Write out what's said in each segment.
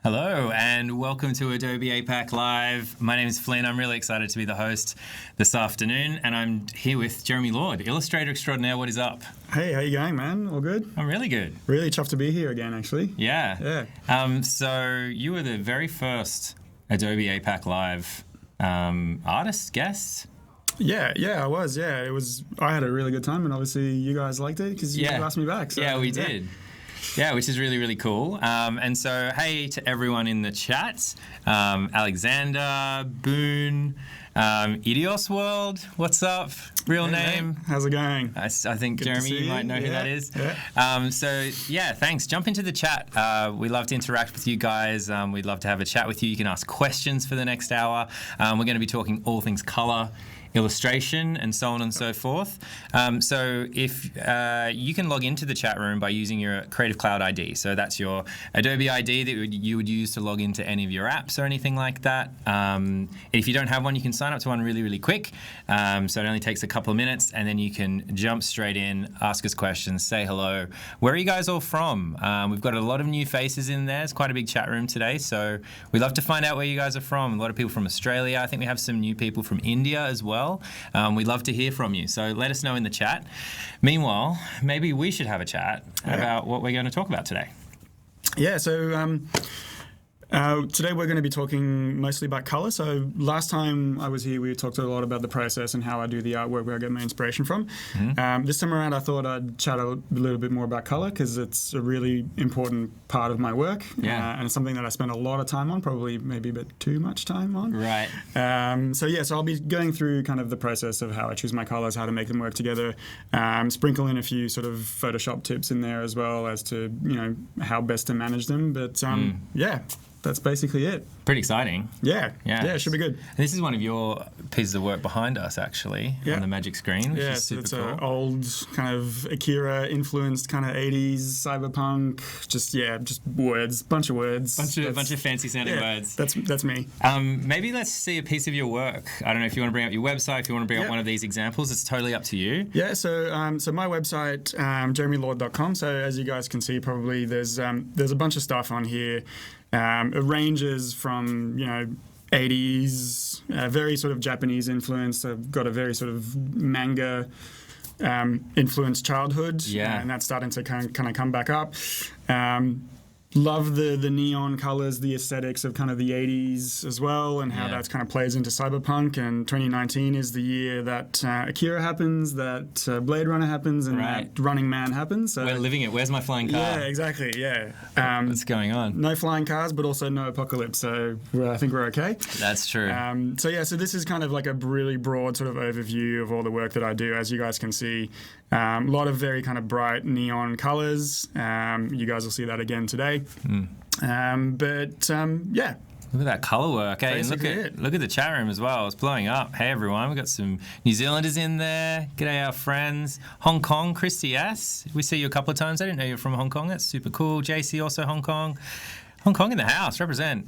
Hello and welcome to Adobe APAC Live. My name is Flynn. I'm really excited to be the host this afternoon, and I'm here with Jeremy Lord, illustrator extraordinaire. What is up? Hey, how you going, man? All good? I'm really good. Really chuffed to be here again, actually. Yeah. So you were the very first Adobe APAC Live artist, guest? Yeah, I was. Yeah, it was. I had a really good time, and obviously you guys liked it because you asked me back. So, yeah, we did. Yeah, which is really, really cool. And so, hey to everyone in the chat. Alexander, Boone, Idios World, what's up? Real name. Mate. How's it going? I think good Jeremy, you might know who that is. Yeah. Thanks. Jump into the chat. We love to interact with you guys. We'd love to have a chat with you. You can ask questions for the next hour. We're going to be talking all things color, illustration, and so on and so forth. So if you can log into the chat room by using your Creative Cloud ID. So that's your Adobe ID that you would use to log into any of your apps or anything like that. If you don't have one, you can sign up to one really, really quick. So it only takes a couple of minutes, and then you can jump straight in, ask us questions, say hello. Where are you guys all from? We've got a lot of new faces in there. It's quite a big chat room today, so we'd love to find out where you guys are from. A lot of people from Australia. I think we have some new people from India as well. We'd love to hear from you, so let us know in the chat. Meanwhile, maybe we should have a chat about what we're going to talk about today. Yeah, so today we're going to be talking mostly about color. So last time I was here, we talked a lot about the process and how I do the artwork, where I get my inspiration from. Mm-hmm. This time around, I thought I'd chat a little bit more about color because it's a really important part of my work. And it's something that I spend a lot of time on, probably maybe a bit too much time on. Right. So I'll be going through kind of the process of how I choose my colors, how to make them work together, sprinkle in a few sort of Photoshop tips in there as well as to, how best to manage them. But that's basically it. Pretty exciting. Yeah, it should be good. And this is one of your pieces of work behind us, actually, on the magic screen, which is super cool. It's an old kind of Akira-influenced kind of 80s cyberpunk, just words, bunch of words. Bunch of fancy-sounding words. That's me. Maybe let's see a piece of your work. I don't know if you want to bring up your website, if you want to bring up one of these examples. It's totally up to you. Yeah, so my website, jeremylord.com. So as you guys can see, probably there's a bunch of stuff on here. It ranges from, 80s, very sort of Japanese influence. I've got a very sort of manga influenced childhood. And that's starting to kind of come back up. Love the neon colors, the aesthetics of kind of the 80s as well, and how that kind of plays into cyberpunk. And 2019 is the year that Akira happens, that Blade Runner happens, and that Running Man happens. So we're living it. Where's my flying car? Yeah, exactly. Yeah. What's going on? No flying cars, but also no apocalypse. So I think we're okay. That's true. So this is kind of like a really broad sort of overview of all the work that I do. As you guys can see, a lot of very kind of bright neon colors. You guys will see that again today. Look at that colour work. Hey, and look at the chat room as well. It's blowing up. Hey everyone, we've got some New Zealanders in there. G'day our friends. Hong Kong, Christy S. We see you a couple of times. I didn't know you were from Hong Kong. That's super cool. JC also Hong Kong. Hong Kong in the house. Represent.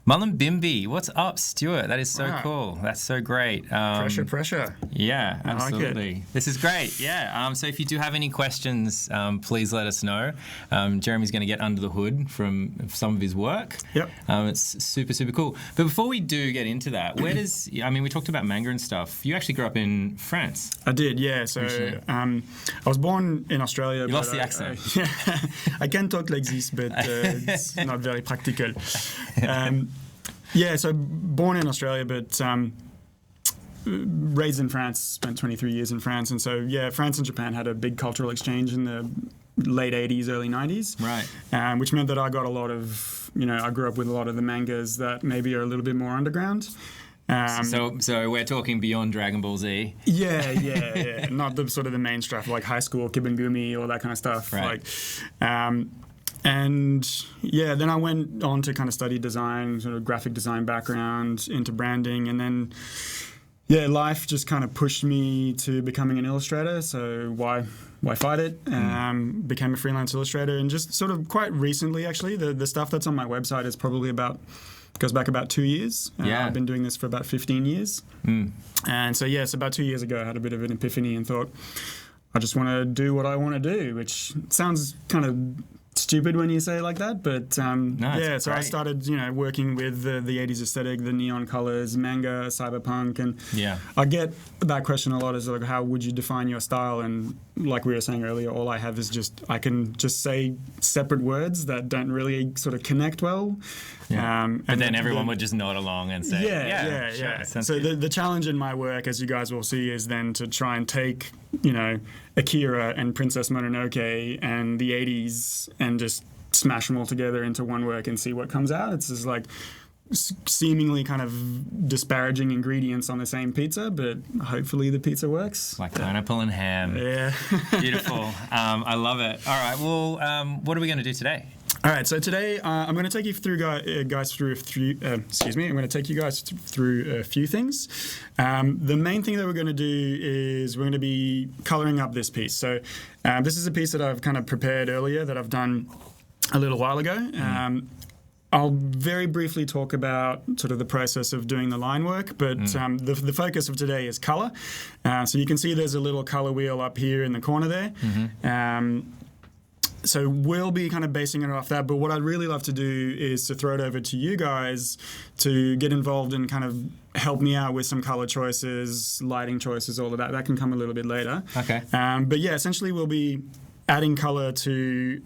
Mullen Bimby, what's up, Stuart? That is so cool. That's so great. Pressure. Yeah, absolutely. Like it. This is great. Yeah. So if you do have any questions, please let us know. Jeremy's going to get under the hood from some of his work. Yep. It's super, super cool. But before we do get into that, we talked about manga and stuff. You actually grew up in France. I did, yeah. So I was born in Australia. You lost the accent. I can talk like this, but it's not very practical. So born in Australia, but raised in France, spent 23 years in France. And so, France and Japan had a big cultural exchange in the late 80s, early 90s. Right. Which meant that I got a lot of, I grew up with a lot of the mangas that maybe are a little bit more underground. So we're talking beyond Dragon Ball Z. Yeah. Not the sort of the main stuff like High School, Kibangumi, all that kind of stuff. Right. Then I went on to kind of study design, sort of graphic design background, into branding, and then life just kind of pushed me to becoming an illustrator. So why fight it? Became a freelance illustrator, and just sort of quite recently, actually, the stuff that's on my website is probably goes back about 2 years. I've been doing this for about 15 years. And so about 2 years ago, I had a bit of an epiphany and thought, I just want to do what I want to do, which sounds kind of stupid when you say it like that, but it's so I great. started, working with the 80s aesthetic, the neon colors, manga, cyberpunk, and I get that question a lot, is like, how would you define your style? And like we were saying earlier, all I have is I can just say separate words that don't really sort of connect well. But then everyone would just nod along and say, yeah. So the challenge in my work, as you guys will see, is then to try and take, Akira and Princess Mononoke and the 80s and just smash them all together into one work and see what comes out. It's just like seemingly kind of disparaging ingredients on the same pizza, but hopefully the pizza works. Like pineapple and ham. Yeah. Beautiful. I love it. All right. Well, what are we going to do today? All right, so today I'm going to take you through, guys, through a few. I'm going to take you guys through a few things. The main thing that we're going to do is we're going to be coloring up this piece. So this is a piece that I've kind of prepared earlier that I've done a little while ago. I'll very briefly talk about sort of the process of doing the line work, but the focus of today is color. So you can see there's a little color wheel up here in the corner there. So we'll be kind of basing it off that, but what I'd really love to do is to throw it over to you guys to get involved and kind of help me out with some color choices, lighting choices, all of that. That can come a little bit later. Okay. But yeah, essentially we'll be adding color to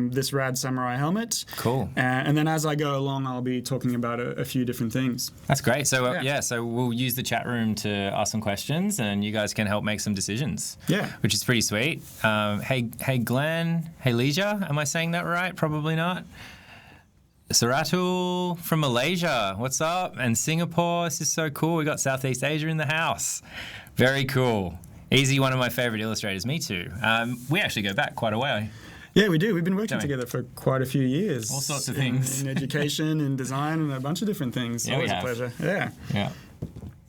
this rad samurai helmet. Cool. And then as I go along, I'll be talking about a few different things. That's great. So so we'll use the chat room to ask some questions, and you guys can help make some decisions. Yeah. Which is pretty sweet. Hey Glenn, hey Leisure, am I saying that right? Probably not. Saratul from Malaysia, what's up? And Singapore, this is so cool. We got Southeast Asia in the house. Very cool. Easy, one of my favorite illustrators. Me too. We actually go back quite a way. Yeah, we do. We've been working together for quite a few years. All sorts of things. In education, in design, and a bunch of different things. Yeah, always a pleasure. Yeah. Yeah.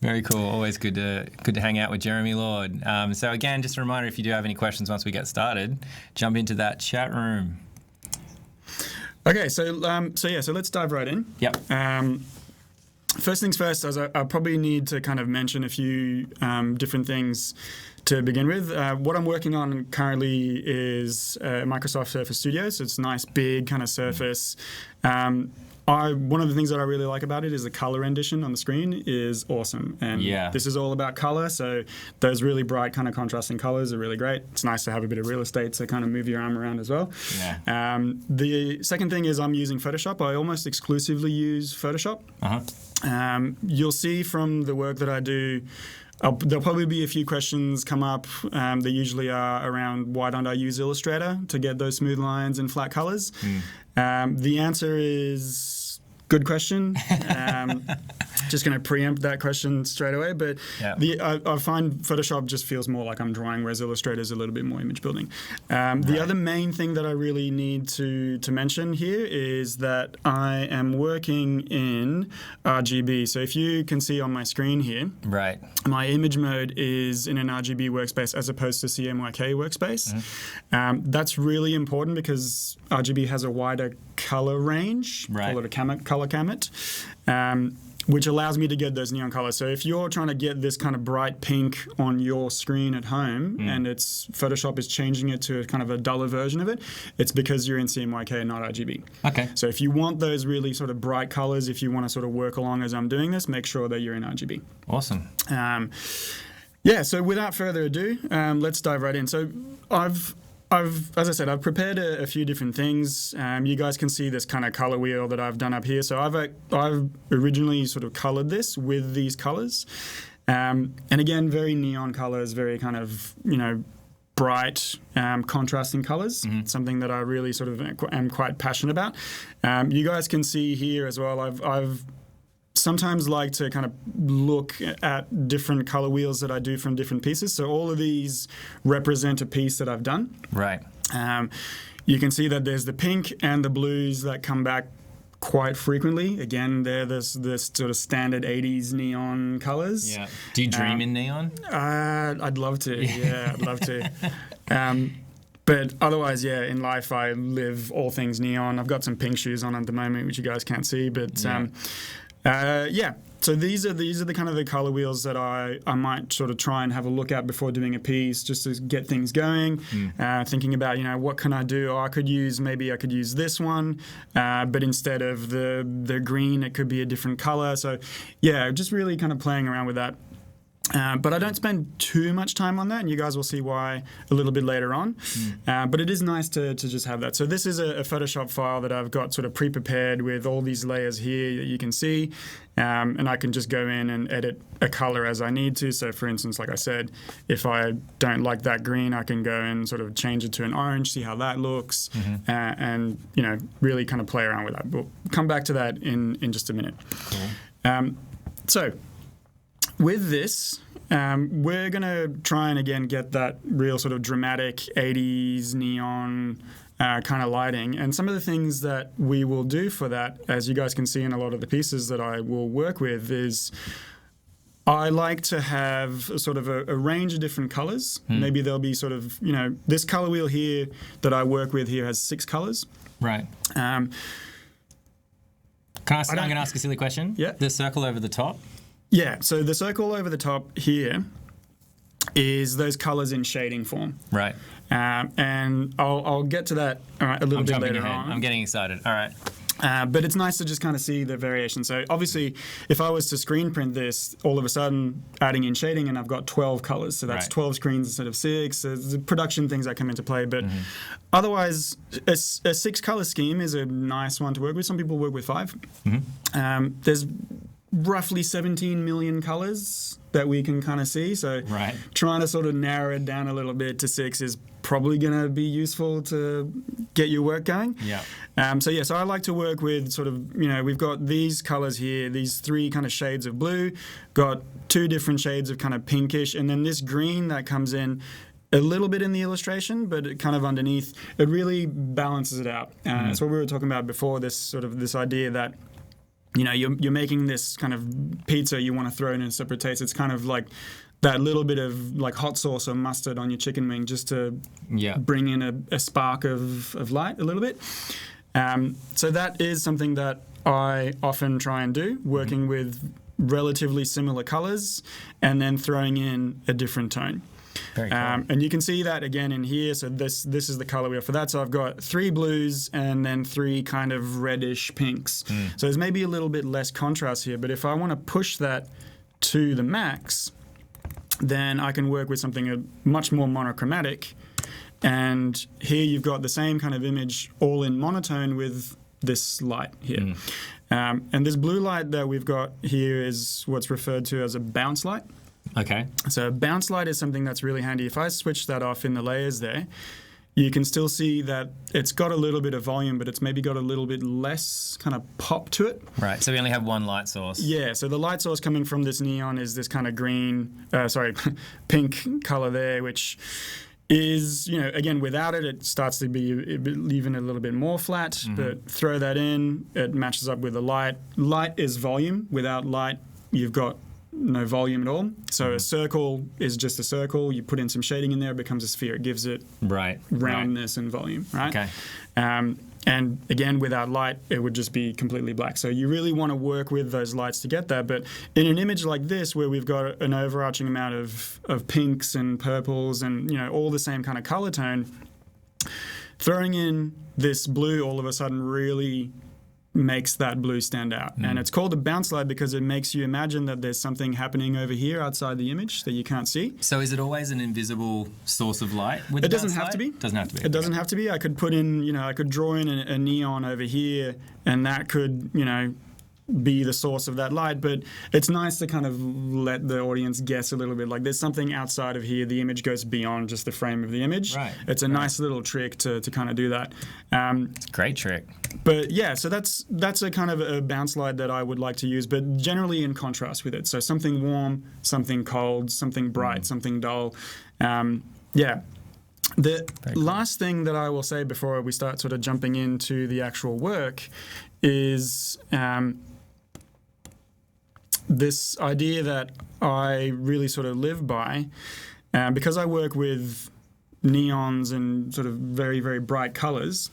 Very cool. Always good to hang out with Jeremy Lord. So again, just a reminder, if you do have any questions once we get started, jump into that chat room. Okay, so let's dive right in. Yep. First things first, as I probably need to kind of mention a few different things to begin with. What I'm working on currently is Microsoft Surface Studio, so it's a nice big kind of surface. One of the things that I really like about it is the color rendition on the screen is awesome. And this is all about color, so those really bright kind of contrasting colors are really great. It's nice to have a bit of real estate to kind of move your arm around as well. Yeah. The second thing is I'm using Photoshop. I almost exclusively use Photoshop. You'll see from the work that I do, there'll probably be a few questions come up. They usually are around why don't I use Illustrator to get those smooth lines and flat colors. The answer is good question. Just going to preempt that question straight away. But I find Photoshop just feels more like I'm drawing, whereas Illustrator is a little bit more image building. The other main thing that I really need to mention here is that I am working in RGB. So if you can see on my screen here, my image mode is in an RGB workspace as opposed to CMYK workspace. That's really important because RGB has a wider color range, call it a color gamut, which allows me to get those neon colors. So if you're trying to get this kind of bright pink on your screen at home and Photoshop is changing it to kind of a duller version of it, it's because you're in CMYK and not RGB. Okay. So if you want those really sort of bright colors, if you want to sort of work along as I'm doing this, make sure that you're in RGB. Awesome. So without further ado, let's dive right in. So as I said, I've prepared a few different things. You guys can see this kind of color wheel that I've done up here. So I've originally sort of colored this with these colors. And again, very neon colors, very kind of, bright, contrasting colors. Something that I really sort of am quite passionate about. You guys can see here as well, I've sometimes like to kind of look at different color wheels that I do from different pieces. So all of these represent a piece that I've done. Right. You can see that there's the pink and the blues that come back quite frequently. Again, they're this sort of standard 80s neon colors. Yeah. Do you dream in neon? I'd love to. Yeah, I'd love to. But otherwise, in life I live all things neon. I've got some pink shoes on at the moment, which you guys can't see, but Yeah. So these are the kind of the color wheels that I might sort of try and have a look at before doing a piece, just to get things going. Thinking about, what can I do? Oh, I could use this one, but instead of the green, it could be a different color. So yeah, just really kind of playing around with that. But I don't spend too much time on that, and you guys will see why a little bit later on. But it is nice to just have that. So this is a Photoshop file that I've got sort of pre-prepared with all these layers here that you can see, and I can just go in and edit a color as I need to. So for instance, like I said, if I don't like that green, I can go and sort of change it to an orange, see how that looks, and really kind of play around with that. We'll come back to that in just a minute. Cool. So with this, we're going to try and again get that real sort of dramatic 80s neon kind of lighting. And some of the things that we will do for that, as you guys can see in a lot of the pieces that I will work with, is I like to have sort of a range of different colors. Maybe there'll be sort of, this color wheel here that I work with here has 6 colors. Right. I'm going to ask a silly question. Yeah. The circle over the top. Yeah, so the circle over the top here is those colors in shading form. Right. And I'll get to that a little bit later on. I'm getting excited. All right. But it's nice to just kind of see the variation. So obviously, if I was to screen print this, all of a sudden adding in shading, and I've got 12 colors. So that's 12 screens instead of 6. There's the production things that come into play. But otherwise, a 6-color scheme is a nice one to work with. Some people work with 5. There's roughly 17 million colors that we can kind of see. So trying to sort of narrow it down a little bit to 6 is probably going to be useful to get your work going. So I like to work with sort of, we've got these colors here, these 3 kind of shades of blue, got 2 different shades of kind of pinkish, and then this green that comes in a little bit in the illustration, but it kind of underneath, it really balances it out. That's what we were talking about before, this idea that you're making this kind of pizza, you want to throw it in a separate taste. It's kind of like that little bit of like hot sauce or mustard on your chicken wing just to bring in a spark of light a little bit. So that is something that I often try and do, working with relatively similar colors and then throwing in a different tone. Very cool. And you can see that again in here. So this is the color wheel for that. So I've got 3 blues and then 3 kind of reddish pinks. So there's maybe a little bit less contrast here. But if I want to push that to the max, then I can work with something much more monochromatic. And here you've got the same kind of image all in monotone with this light here. And this blue light that we've got here is what's referred to as a bounce light. Okay. So bounce light is something that's really handy. If I switch that off in the layers there, you can still see that it's got a little bit of volume, but it's maybe got a little bit less kind of pop to it. Right, so we only have one light source. Yeah, so the light source coming from this neon is this kind of pink color there, which is, again, without it, it starts to be even a little bit more flat, but throw that in, it matches up with the light. Light is volume. Without light, you've got no volume at all. So a circle is just a circle. You put in some shading in there, it becomes a sphere. It gives it roundness and volume, right? Okay. And again, without light, it would just be completely black. So you really want to work with those lights to get that. But in an image like this, where we've got an overarching amount of pinks and purples and, all the same kind of color tone, throwing in this blue all of a sudden really makes that blue stand out. And it's called a bounce light because it makes you imagine that there's something happening over here outside the image that you can't see. So is it always an invisible source of light? It doesn't have to be. Doesn't have to be. It doesn't have to be. I could put in, I could draw in a neon over here, and that could, be the source of that light. But it's nice to kind of let the audience guess a little bit. Like there's something outside of here. The image goes beyond just the frame of the image. Right. It's a nice little trick to kind of do that. It's a great trick. But yeah, so that's a kind of a bounce light that I would like to use, but generally in contrast with it. So something warm, something cold, something bright, something dull. The last thing that I will say before we start sort of jumping into the actual work is this idea that I really sort of live by, because I work with neons and sort of very, very bright colors.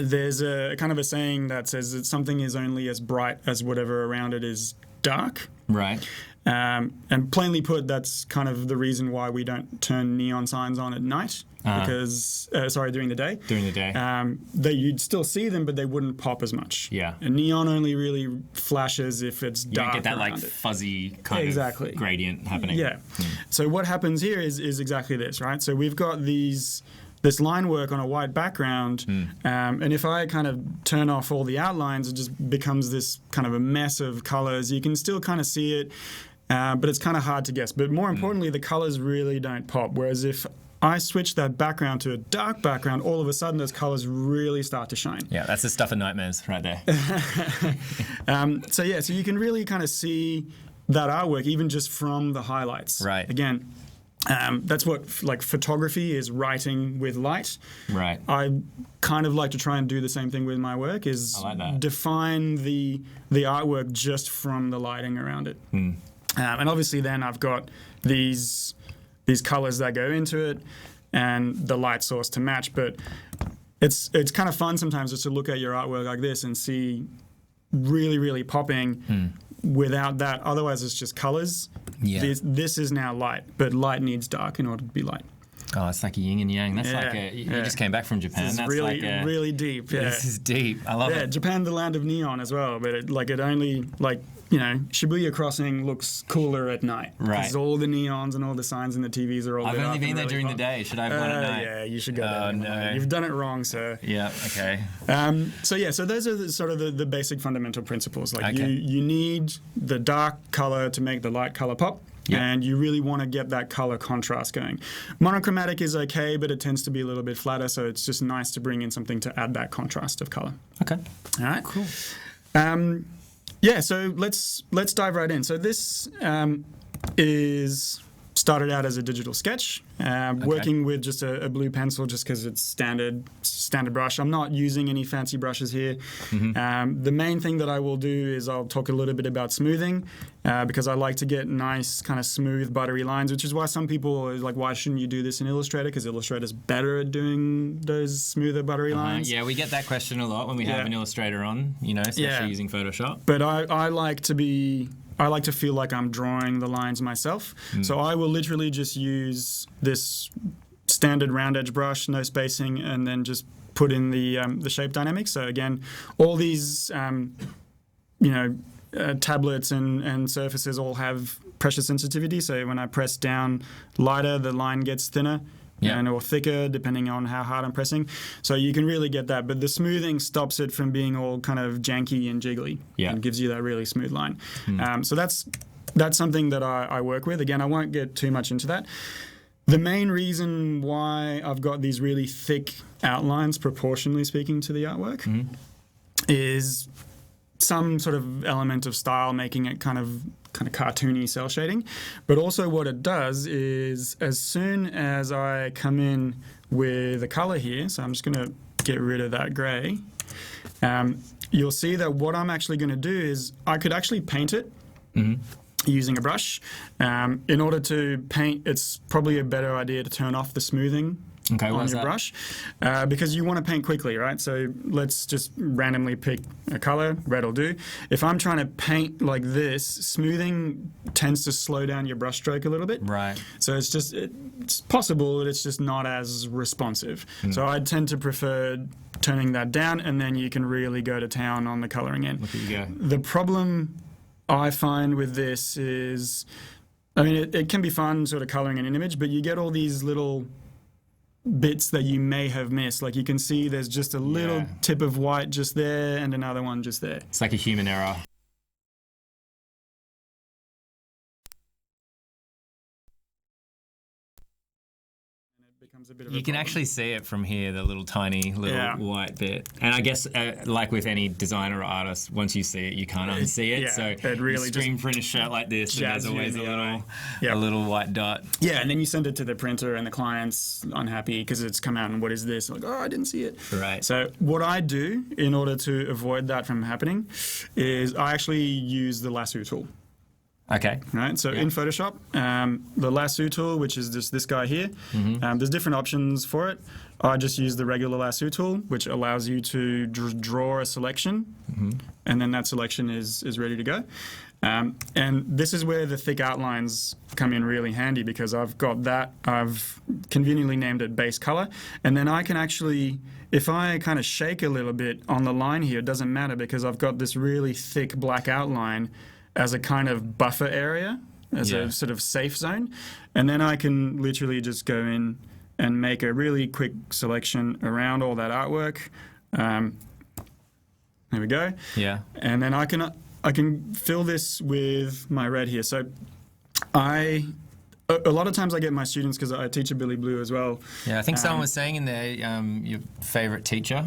there's a kind of a saying that says that something is only as bright as whatever around it is dark. Right. And plainly put, that's kind of the reason why we don't turn neon signs on at night, because during the day. During the day. That you'd still see them, but they wouldn't pop as much. Yeah. And neon only really flashes if it's dark. You don't get that like around it. fuzzy kind of gradient happening. Yeah. So what happens here is exactly this, right? So we've got this line work on a white background, and if I kind of turn off all the outlines, it just becomes this kind of a mess of colors. You can still kind of see it, but it's kind of hard to guess. But more importantly, the colors really don't pop. Whereas if I switch that background to a dark background, all of a sudden those colors really start to shine. Yeah, that's the stuff of nightmares right there. So you can really kind of see that artwork even just from the highlights. Right. Again, that's what photography is, writing with light. Right. I kind of like to try and do the same thing with my work, is define the artwork just from the lighting around it. And obviously then I've got these colors that go into it and the light source to match. But it's kind of fun sometimes just to look at your artwork like this and see really, really popping without that. Otherwise it's just colors. Yeah. This is now light, but light needs dark in order to be light. Oh, it's like a yin and yang. That's you just came back from Japan. That's really deep. Yeah. This is deep. I love it. Yeah, Japan, the land of neon as well, but it only Shibuya Crossing looks cooler at night. Right. Because all the neons and all the signs in the TVs are all lit up. I've only been there really during the day. Should I have gone at night? Yeah, you should go there. Oh, no. You've done it wrong, sir. Yeah, okay. So those are sort of the basic fundamental principles. You need the dark color to make the light color pop. Yep. And you really want to get that color contrast going. Monochromatic is okay, but it tends to be a little bit flatter, so it's just nice to bring in something to add that contrast of color. Okay. All right. Cool. So let's dive right in. So this is started out as a digital sketch, working with just a blue pencil, just because it's standard brush. I'm not using any fancy brushes here. The main thing that I will do is I'll talk a little bit about smoothing, because I like to get nice kind of smooth buttery lines, which is why some people are like, why shouldn't you do this in Illustrator? Because Illustrator's better at doing those smoother buttery lines. Yeah, we get that question a lot when we have an Illustrator on, especially using Photoshop. But I like to feel like I'm drawing the lines myself. So I will literally just use this standard round edge brush, no spacing, and then just put in the shape dynamics. So again, all these tablets and surfaces all have pressure sensitivity. So when I press down lighter, the line gets thinner. Or thicker, depending on how hard I'm pressing. So you can really get that. But the smoothing stops it from being all kind of janky and jiggly. And gives you that really smooth line. So that's something that I work with. Again, I won't get too much into that. The main reason why I've got these really thick outlines, proportionally speaking to the artwork, is some sort of element of style, making it kind of cartoony cell shading. But also what it does is, as soon as I come in with a color here, so I'm just going to get rid of that gray, you'll see that what I'm actually going to do is I could actually paint it using a brush. In order to paint, it's probably a better idea to turn off the smoothing on your brush, because you want to paint quickly, right? So let's just randomly pick a color. Red will do. If I'm trying to paint like this, smoothing tends to slow down your brush stroke a little bit. Right. So it's possible that it's just not as responsive. So I tend to prefer turning that down, and then you can really go to town on the coloring end. Look at you go. The problem I find with this is, it can be fun sort of coloring an image, but you get all these little bits that you may have missed. Like you can see there's just a little tip of white just there and another one just there. It's like a human error. You can actually see it from here, the little tiny white bit. And I guess, like with any designer or artist, once you see it, you can't unsee it. So it really you screen print a shirt like this, and there's always a little white dot. Yeah, and then you send it to the printer, and the client's unhappy because it's come out, and what is this? Like, I didn't see it. Right. So what I do in order to avoid that from happening is I actually use the lasso tool. Okay. Right, so in Photoshop, the lasso tool, which is just this guy here, there's different options for it. I just use the regular lasso tool, which allows you to draw a selection, and then that selection is ready to go. And this is where the thick outlines come in really handy, because I've got that, I've conveniently named it base color, and then I can actually, if I kind of shake a little bit on the line here, it doesn't matter, because I've got this really thick black outline as a kind of buffer area, as a sort of safe zone. And then I can literally just go in and make a really quick selection around all that artwork. There we go. Yeah. And then I can fill this with my red here. So a lot of times I get my students, because I teach Billy Blue as well. Yeah, I think someone was saying in there your favourite teacher,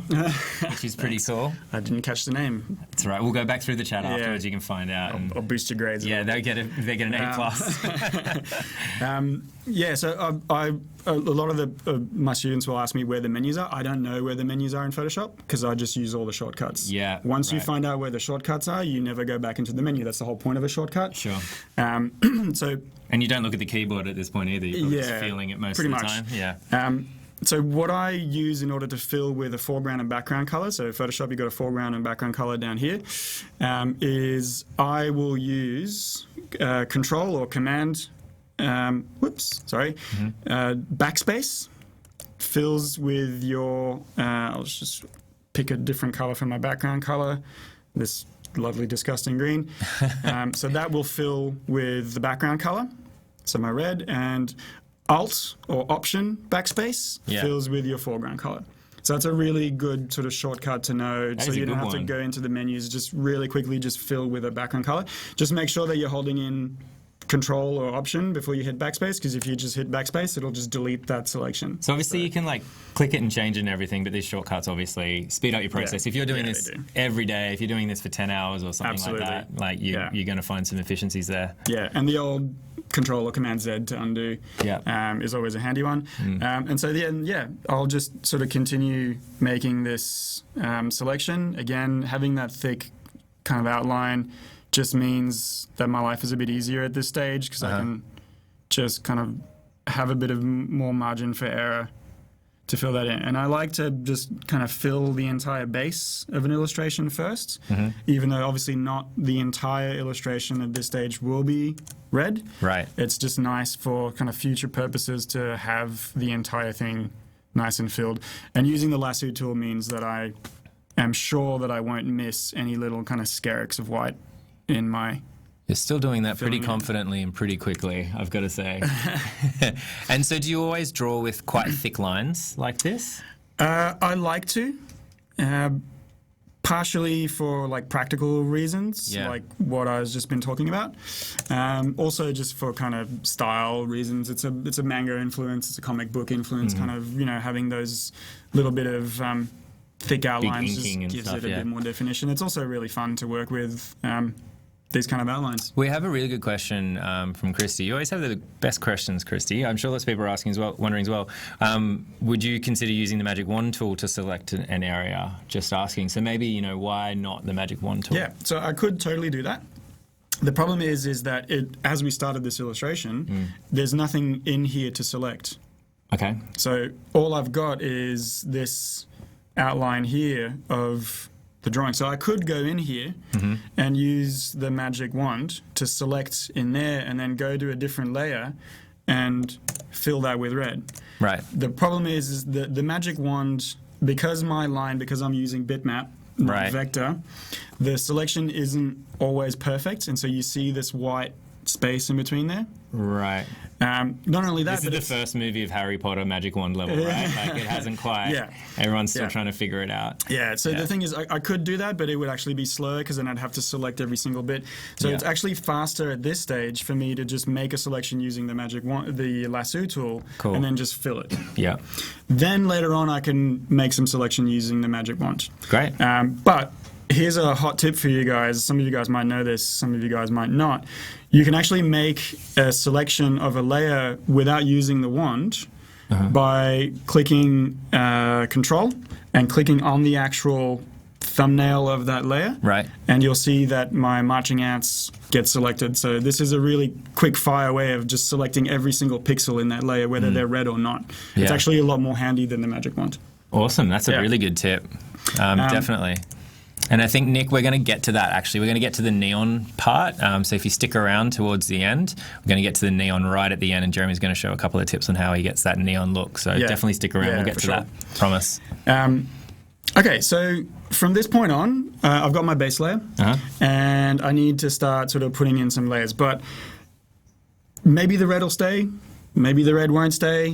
which is pretty cool. I didn't catch the name. That's all right. We'll go back through the chat afterwards. You can find out. I'll boost your grades. Yeah, they get an A+. So a lot of my students will ask me where the menus are. I don't know where the menus are in Photoshop, because I just use all the shortcuts. Yeah. Once you find out where the shortcuts are, you never go back into the menu. That's the whole point of a shortcut. Sure. And you don't look at the keyboard at this point either. You're just feeling it most of the time. Yeah. So what I use in order to fill with a foreground and background color, so Photoshop, you've got a foreground and background color down here, is I will use Control or Command, backspace, fills with your, I'll just pick a different color from my background color, this lovely disgusting green. So that will fill with the background color, so my red, and Alt or Option backspace fills with your foreground color. So that's a really good sort of shortcut to know, so you don't have to go into the menus, just really quickly just fill with a background color. Just make sure that you're holding in Control or Option before you hit backspace, because if you just hit backspace, it'll just delete that selection. So obviously you can like click it and change it and everything, but these shortcuts obviously speed up your process. If you're doing this every day, if you're doing this for 10 hours or something like that, like you're going to find some efficiencies there. Yeah, and the old Control or Command Z to undo is always a handy one. And so then, I'll just sort of continue making this selection. Again, having that thick kind of outline just means that my life is a bit easier at this stage, because I can just kind of have a bit of more margin for error to fill that in. And I like to just kind of fill the entire base of an illustration first, even though obviously not the entire illustration at this stage will be red. Right. It's just nice for kind of future purposes to have the entire thing nice and filled. And using the lasso tool means that I am sure that I won't miss any little kind of skerricks of white in my... You're still doing that pretty confidently and pretty quickly, I've got to say. And so do you always draw with quite thick lines like this? I like to. Partially for like practical reasons, like what I've just been talking about. Also just for kind of style reasons. It's a manga influence, it's a comic book influence, kind of, having those little bit of thick outlines just gives it a bit more definition. It's also really fun to work with these kind of outlines. We have a really good question from Christy. You always have the best questions, Christy. I'm sure lots of people are asking as well, wondering as well. Would you consider using the magic wand tool to select an area? Just asking. So maybe, why not the magic wand tool? Yeah, so I could totally do that. The problem is that as we started this illustration, there's nothing in here to select. Okay. So all I've got is this outline here of the drawing. So I could go in here and use the magic wand to select in there and then go to a different layer and fill that with red. Right. The problem is that the magic wand, because I'm using bitmap, not vector, the selection isn't always perfect, and so you see this white space in between there. Right. Not only that, this is the first movie of Harry Potter magic wand level, right? Like it hasn't quite. Everyone's still trying to figure it out. Yeah. So the thing is, I could do that, but it would actually be slower because then I'd have to select every single bit. So it's actually faster at this stage for me to just make a selection using the magic wand, the lasso tool, and then just fill it. Yeah. Then later on, I can make some selection using the magic wand. Great. But here's a hot tip for you guys. Some of you guys might know this, some of you guys might not. You can actually make a selection of a layer without using the wand by clicking Control and clicking on the actual thumbnail of that layer. Right. And you'll see that my marching ants gets selected. So this is a really quick fire way of just selecting every single pixel in that layer, whether they're red or not. It's actually a lot more handy than the magic wand. Awesome. That's a really good tip. Definitely. And I think, Nick, we're going to get to that, actually. We're going to get to the neon part. So if you stick around towards the end, we're going to get to the neon right at the end, and Jeremy's going to show a couple of tips on how he gets that neon look. So definitely stick around. We'll get to that. Promise. Okay, so from this point on, I've got my base layer, and I need to start sort of putting in some layers. But maybe the red will stay. Maybe the red won't stay.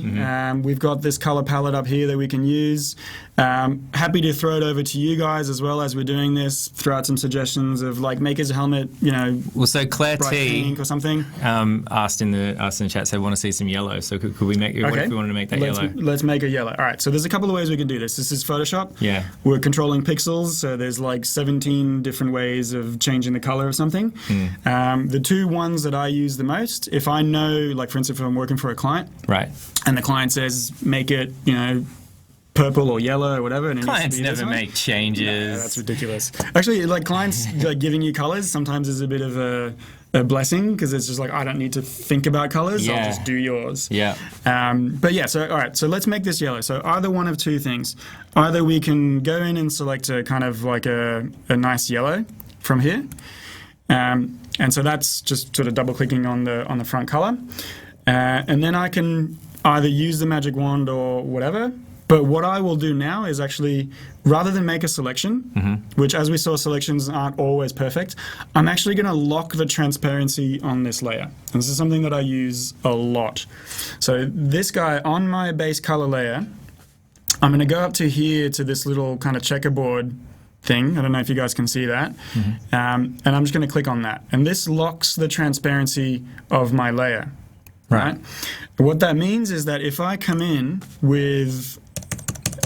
We've got this color palette up here that we can use. Happy to throw it over to you guys as well as we're doing this. Throw out some suggestions of like Maker's helmet, Well, so Claire T pink or something. Asked in the chat, said want to see some yellow. So could we make? What if we wanted to make that yellow? Let's make a yellow. All right. So there's a couple of ways we can do this. This is Photoshop. Yeah. We're controlling pixels, so there's like 17 different ways of changing the color of something. The two ones that I use the most, if I know, like for instance, if I'm working for a client, right, and the client says make it, purple or yellow or whatever. And clients never make changes. No, that's ridiculous. Actually, like clients like giving you colors sometimes is a bit of a blessing because it's just like, I don't need to think about colors. I'll just do yours. Yeah. But yeah, so all right, so let's make this yellow. So either one of two things. Either we can go in and select a kind of like a nice yellow from here. And so that's just sort of double clicking on the front color. And then I can either use the magic wand or whatever. But what I will do now is actually, rather than make a selection, which as we saw, selections aren't always perfect, I'm actually going to lock the transparency on this layer. And this is something that I use a lot. So this guy on my base color layer, I'm going to go up to here to this little kind of checkerboard thing. I don't know if you guys can see that. And I'm just going to click on that. And this locks the transparency of my layer. Right. What that means is that if I come in with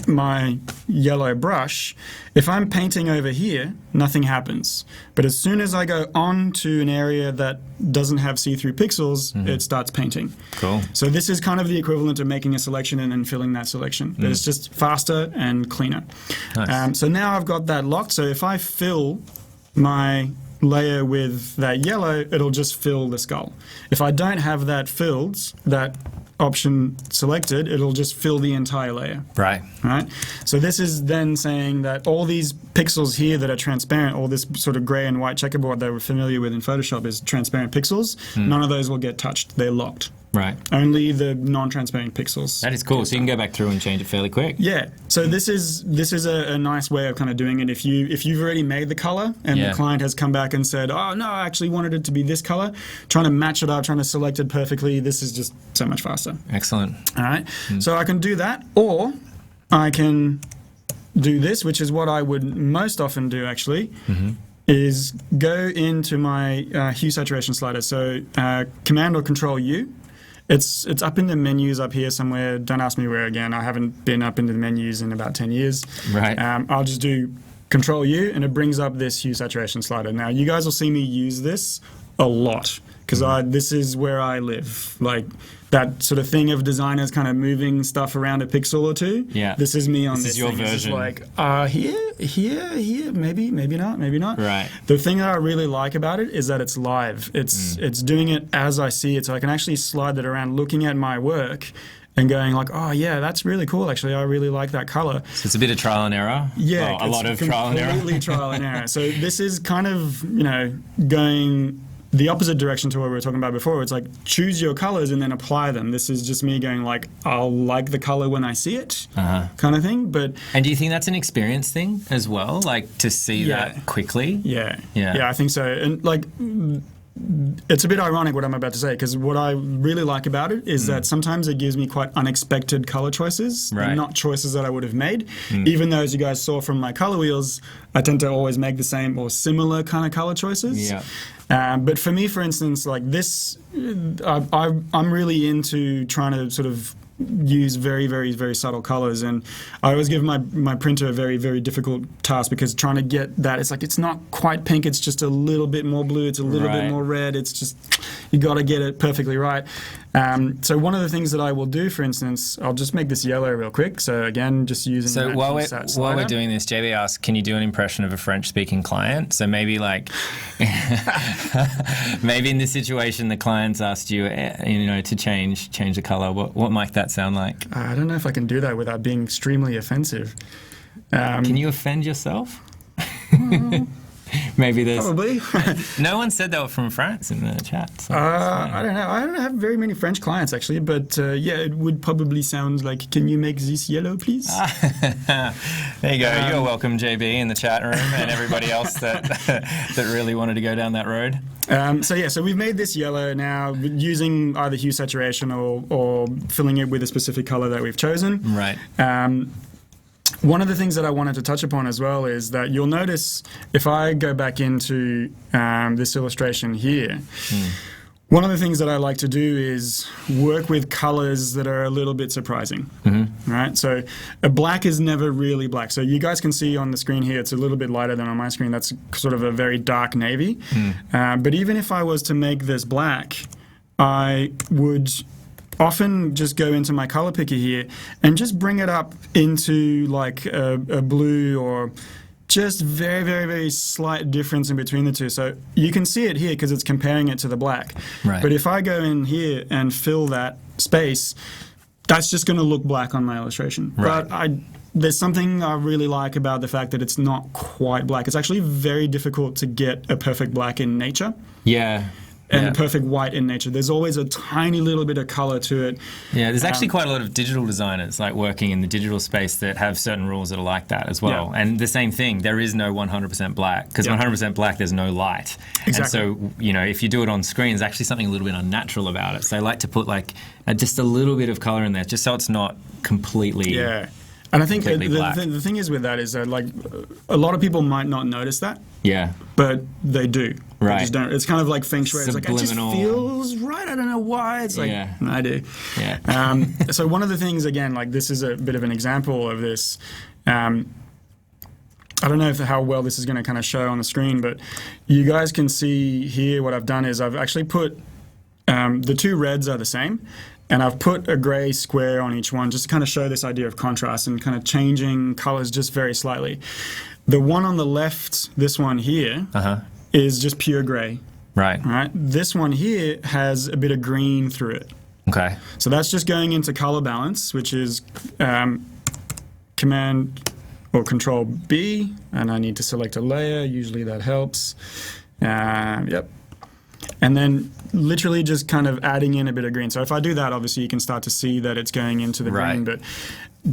my yellow brush, if I'm painting over here, nothing happens. But as soon as I go on to an area that doesn't have see-through pixels, it starts painting. Cool. So this is kind of the equivalent of making a selection and then filling that selection. But it's just faster and cleaner. Nice. So now I've got that locked. So if I fill my layer with that yellow, it'll just fill the skull. If I don't have that filled, that option selected, it'll just fill the entire layer. Right. So this is then saying that all these pixels here that are transparent, all this sort of gray and white checkerboard that we're familiar with in Photoshop is transparent pixels. None of those will get touched. They're locked. Right. Only the non-transparent pixels. That is cool. So you can go back through and change it fairly quick. Yeah. So this is a nice way of kind of doing it. If you've already made the color and the client has come back and said, oh no, I actually wanted it to be this color, trying to match it up, trying to select it perfectly, this is just so much faster. Excellent. All right. So I can do that, or I can do this, which is what I would most often do actually. Is go into my hue saturation slider. So Command or Control U. It's up in the menus up here somewhere. Don't ask me where again. I haven't been up into the menus in about 10 years. Right. I'll just do Control U and it brings up this hue saturation slider. Now you guys will see me use this a lot because this is where I live. Like that sort of thing of designers kind of moving stuff around a pixel or two. Yeah. This is me on this. This is your thing. version. This is like here, maybe not. Right. The thing that I really like about it is that it's live. It's doing it as I see it, so I can actually slide that around, looking at my work and going like, oh yeah, that's really cool. Actually, I really like that color. So it's a bit of trial and error. Yeah, well, a lot of trial and error. Completely trial and error. So this is kind of going the opposite direction to what we were talking about before. It's like choose your colors and then apply them. This is just me going like, I'll like the color when I see it, kind of thing. And do you think that's an experience thing as well, like to see that quickly? Yeah, I think so. And like, it's a bit ironic what I'm about to say, because what I really like about it is that sometimes it gives me quite unexpected color choices, and not choices that I would have made. Even though, as you guys saw from my color wheels, I tend to always make the same or similar kind of color choices. Yeah. But for me, for instance, like this, I'm really into trying to sort of use very, very, very subtle colors. And I always give my printer a very, very difficult task, because trying to get that, it's like, it's not quite pink, it's just a little bit more blue, it's a little bit more red, it's just, you got to get it perfectly right. So one of the things that I will do, for instance, I'll just make this yellow real quick. So again, just using So while we're doing this, JB asked, can you do an impression of a French-speaking client? So maybe like, maybe in this situation, the client's asked you, to change the color. What might that sound like? I don't know if I can do that without being extremely offensive. Can you offend yourself? Maybe there's... Probably. No one said they were from France in the chat. So I don't know. I don't have very many French clients, actually. But yeah, it would probably sound like, can you make this yellow, please? There you go. You're welcome, JB, in the chat room, and everybody else that really wanted to go down that road. So we've made this yellow now using either hue saturation or filling it with a specific color that we've chosen. Right. One of the things that I wanted to touch upon as well is that you'll notice if I go back into this illustration here, one of the things that I like to do is work with colors that are a little bit surprising, right? So a black is never really black. So you guys can see on the screen here, it's a little bit lighter than on my screen. That's sort of a very dark navy. But even if I was to make this black, I would often just go into my color picker here and just bring it up into like a blue, or just very, very, very slight difference in between the two. So you can see it here because it's comparing it to the black. Right. But if I go in here and fill that space, that's just going to look black on my illustration. Right. But there's something I really like about the fact that it's not quite black. It's actually very difficult to get a perfect black in nature. Yeah. And a perfect white in nature. There's always a tiny little bit of color to it. Yeah, there's actually quite a lot of digital designers like working in the digital space that have certain rules that are like that as well. Yeah. And the same thing, there is no 100% black, because 100% black, there's no light. Exactly. And so, if you do it on screen, there's actually something a little bit unnatural about it. So they like to put like just a little bit of color in there, just so it's not completely... Yeah. And I think the thing is with that is that, like, a lot of people might not notice that. Yeah. But they do. Right. They just don't. It's kind of like feng shui. It's like, it just feels right. I don't know why. It's like, I do. Yeah. So one of the things, again, like this is a bit of an example of this. I don't know how well this is going to kind of show on the screen, but you guys can see here what I've done is I've actually put, the two reds are the same. And I've put a grey square on each one just to kind of show this idea of contrast and kind of changing colors just very slightly. The one on the left, this one here, is just pure grey. Right. Right. This one here has a bit of green through it. Okay. So that's just going into color balance, which is Command or Control B, and I need to select a layer. Usually that helps. Yep. And then literally just kind of adding in a bit of green. So if I do that, obviously you can start to see that it's going into the green, but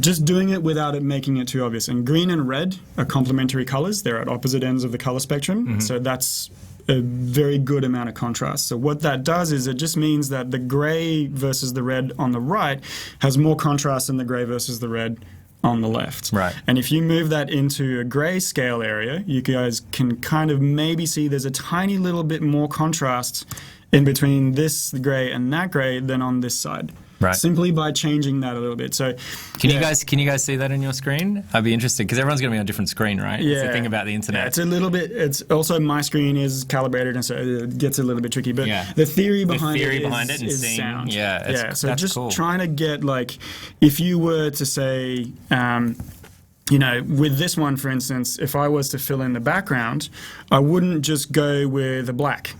just doing it without it making it too obvious. And green and red are complementary colors. They're at opposite ends of the color spectrum. So that's a very good amount of contrast. So what that does is it just means that the gray versus the red on the right has more contrast than the gray versus the red on the left. Right. And if you move that into a grayscale area, you guys can kind of maybe see there's a tiny little bit more contrast in between this gray and that gray than on this side. Right. Simply by changing that a little bit. So, can you guys see that in your screen? I'd be interested because everyone's going to be on a different screen, right? Yeah. It's the thing about the internet. Yeah, it's a little bit. It's also my screen is calibrated, and so it gets a little bit tricky. But the theory behind it is sound. Yeah. So that's just cool. trying to get, like, if you were to say, with this one, for instance, if I was to fill in the background, I wouldn't just go with a black.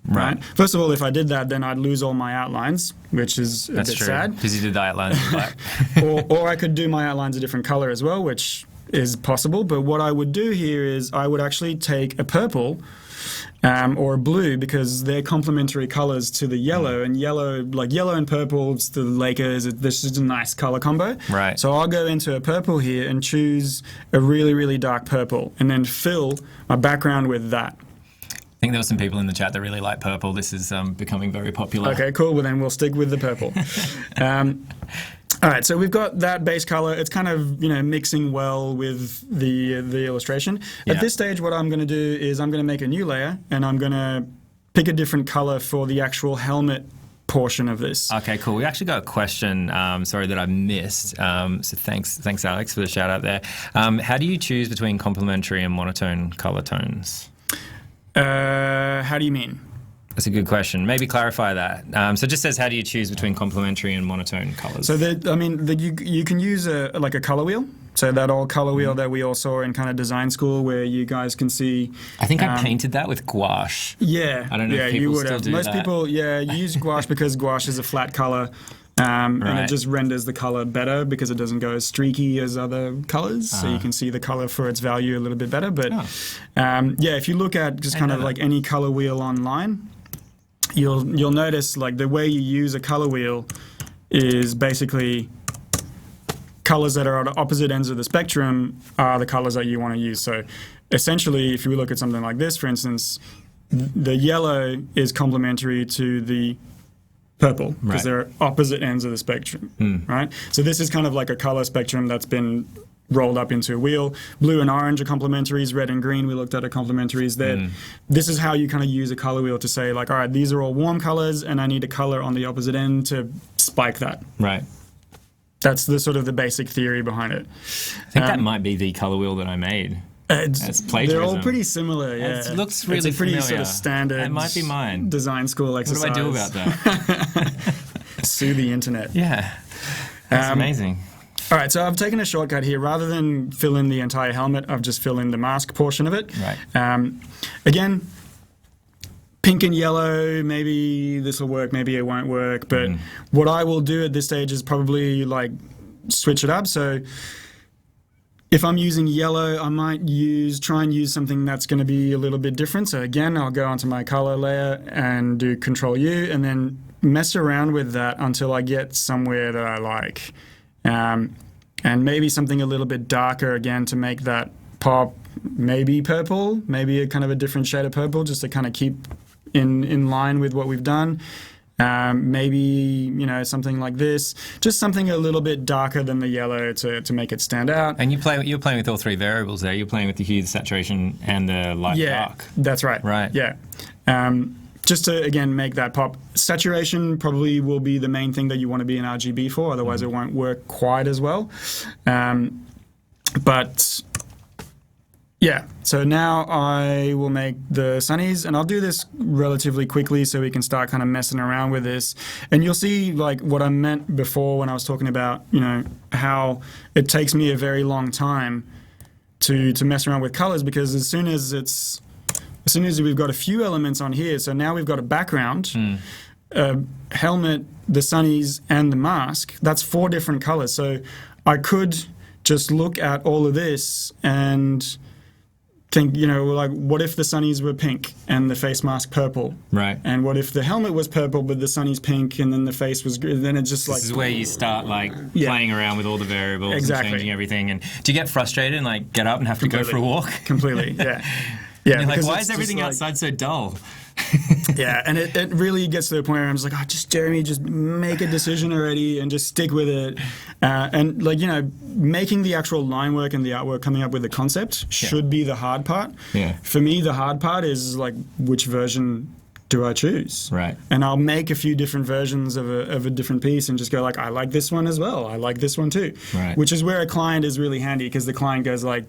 Right. First of all, if I did that, then I'd lose all my outlines, which is a bit sad. Because you did the outlines in black. or I could do my outlines a different color as well, which is possible. But what I would do here is I would actually take a purple or a blue, because they're complementary colors to the yellow, and yellow and purple to the Lakers. This is a nice color combo. Right. So I'll go into a purple here and choose a really, really dark purple, and then fill my background with that. I think there were some people in the chat that really like purple. This is becoming very popular. Okay, cool. Well, then we'll stick with the purple. All right, so we've got that base color. It's kind of, mixing well with the illustration. At this stage, what I'm going to do is I'm going to make a new layer, and I'm going to pick a different color for the actual helmet portion of this. Okay, cool. We actually got a question, sorry, that I missed. So thanks, Alex, for the shout out there. How do you choose between complementary and monotone color tones? How do you mean? That's a good question. Maybe clarify that. So it just says, how do you choose between complementary and monotone colors? So you can use a color wheel. So that old color wheel that we all saw in kind of design school, where you guys can see. I think I painted that with gouache. Yeah, I don't know if people you would still have. do Most that. people, use gouache because gouache is a flat color. And it just renders the color better because it doesn't go as streaky as other colors. So you can see the color for its value a little bit better. But if you look at just kind of like any color wheel online, you'll notice like the way you use a color wheel is basically colors that are at opposite ends of the spectrum are the colors that you want to use. So essentially, if you look at something like this, for instance, the yellow is complementary to the purple because they're opposite ends of the spectrum, right? So this is kind of like a color spectrum that's been rolled up into a wheel. Blue and orange are complementaries. Red and green, we looked at, are complementaries. This is how you kind of use a color wheel to say, like, all right, these are all warm colors, and I need a color on the opposite end to spike that. Right. That's the sort of the basic theory behind it. I think that might be the color wheel that I made. It's plagiarism. They're all pretty similar, yeah. It looks really it's a pretty familiar. sort of standard. It might be mine. Design school exercise. What do I do about that? Sue the internet. Yeah. That's amazing. All right, so I've taken a shortcut here. Rather than fill in the entire helmet, I've just filled in the mask portion of it. Right. Again, pink and yellow, maybe this will work, maybe it won't work. But what I will do at this stage is probably like switch it up. So if I'm using yellow, I might try and use something that's going to be a little bit different. So again, I'll go onto my color layer and do Control U and then mess around with that until I get somewhere that I like. And maybe something a little bit darker again to make that pop, maybe purple, maybe a kind of a different shade of purple just to kind of keep in line with what we've done. Maybe, something like this, just something a little bit darker than the yellow to make it stand out. And you're playing with all three variables there. You're playing with the hue, the saturation, and the light dark. That's right. Right. Yeah. Just to, again, make that pop. Saturation probably will be the main thing that you want to be in RGB for, otherwise it won't work quite as well. But yeah, so now I will make the sunnies, and I'll do this relatively quickly so we can start kind of messing around with this. And you'll see like what I meant before when I was talking about, how it takes me a very long time to mess around with colors, because as soon as we've got a few elements on here, so now we've got a background, helmet, the sunnies, and the mask, that's 4 different colors. So I could just look at all of this and think, like, what if the sunnies were pink and the face mask purple? Right. And what if the helmet was purple but the sunnies pink and then the face was green? Then it's just This is where you start playing around with all the variables and changing everything. And do you get frustrated and like get up and have to go for a walk? Completely, yeah. Yeah. You're like, why is everything outside so dull? Yeah, and it really gets to the point where I'm just like, Jeremy, just make a decision already and just stick with it. And making the actual line work and the artwork, coming up with the concept should be the hard part. Yeah. For me, the hard part is like, which version do I choose? Right. And I'll make a few different versions of a different piece and just go like, I like this one as well. I like this one too. Right. Which is where a client is really handy, because the client goes like,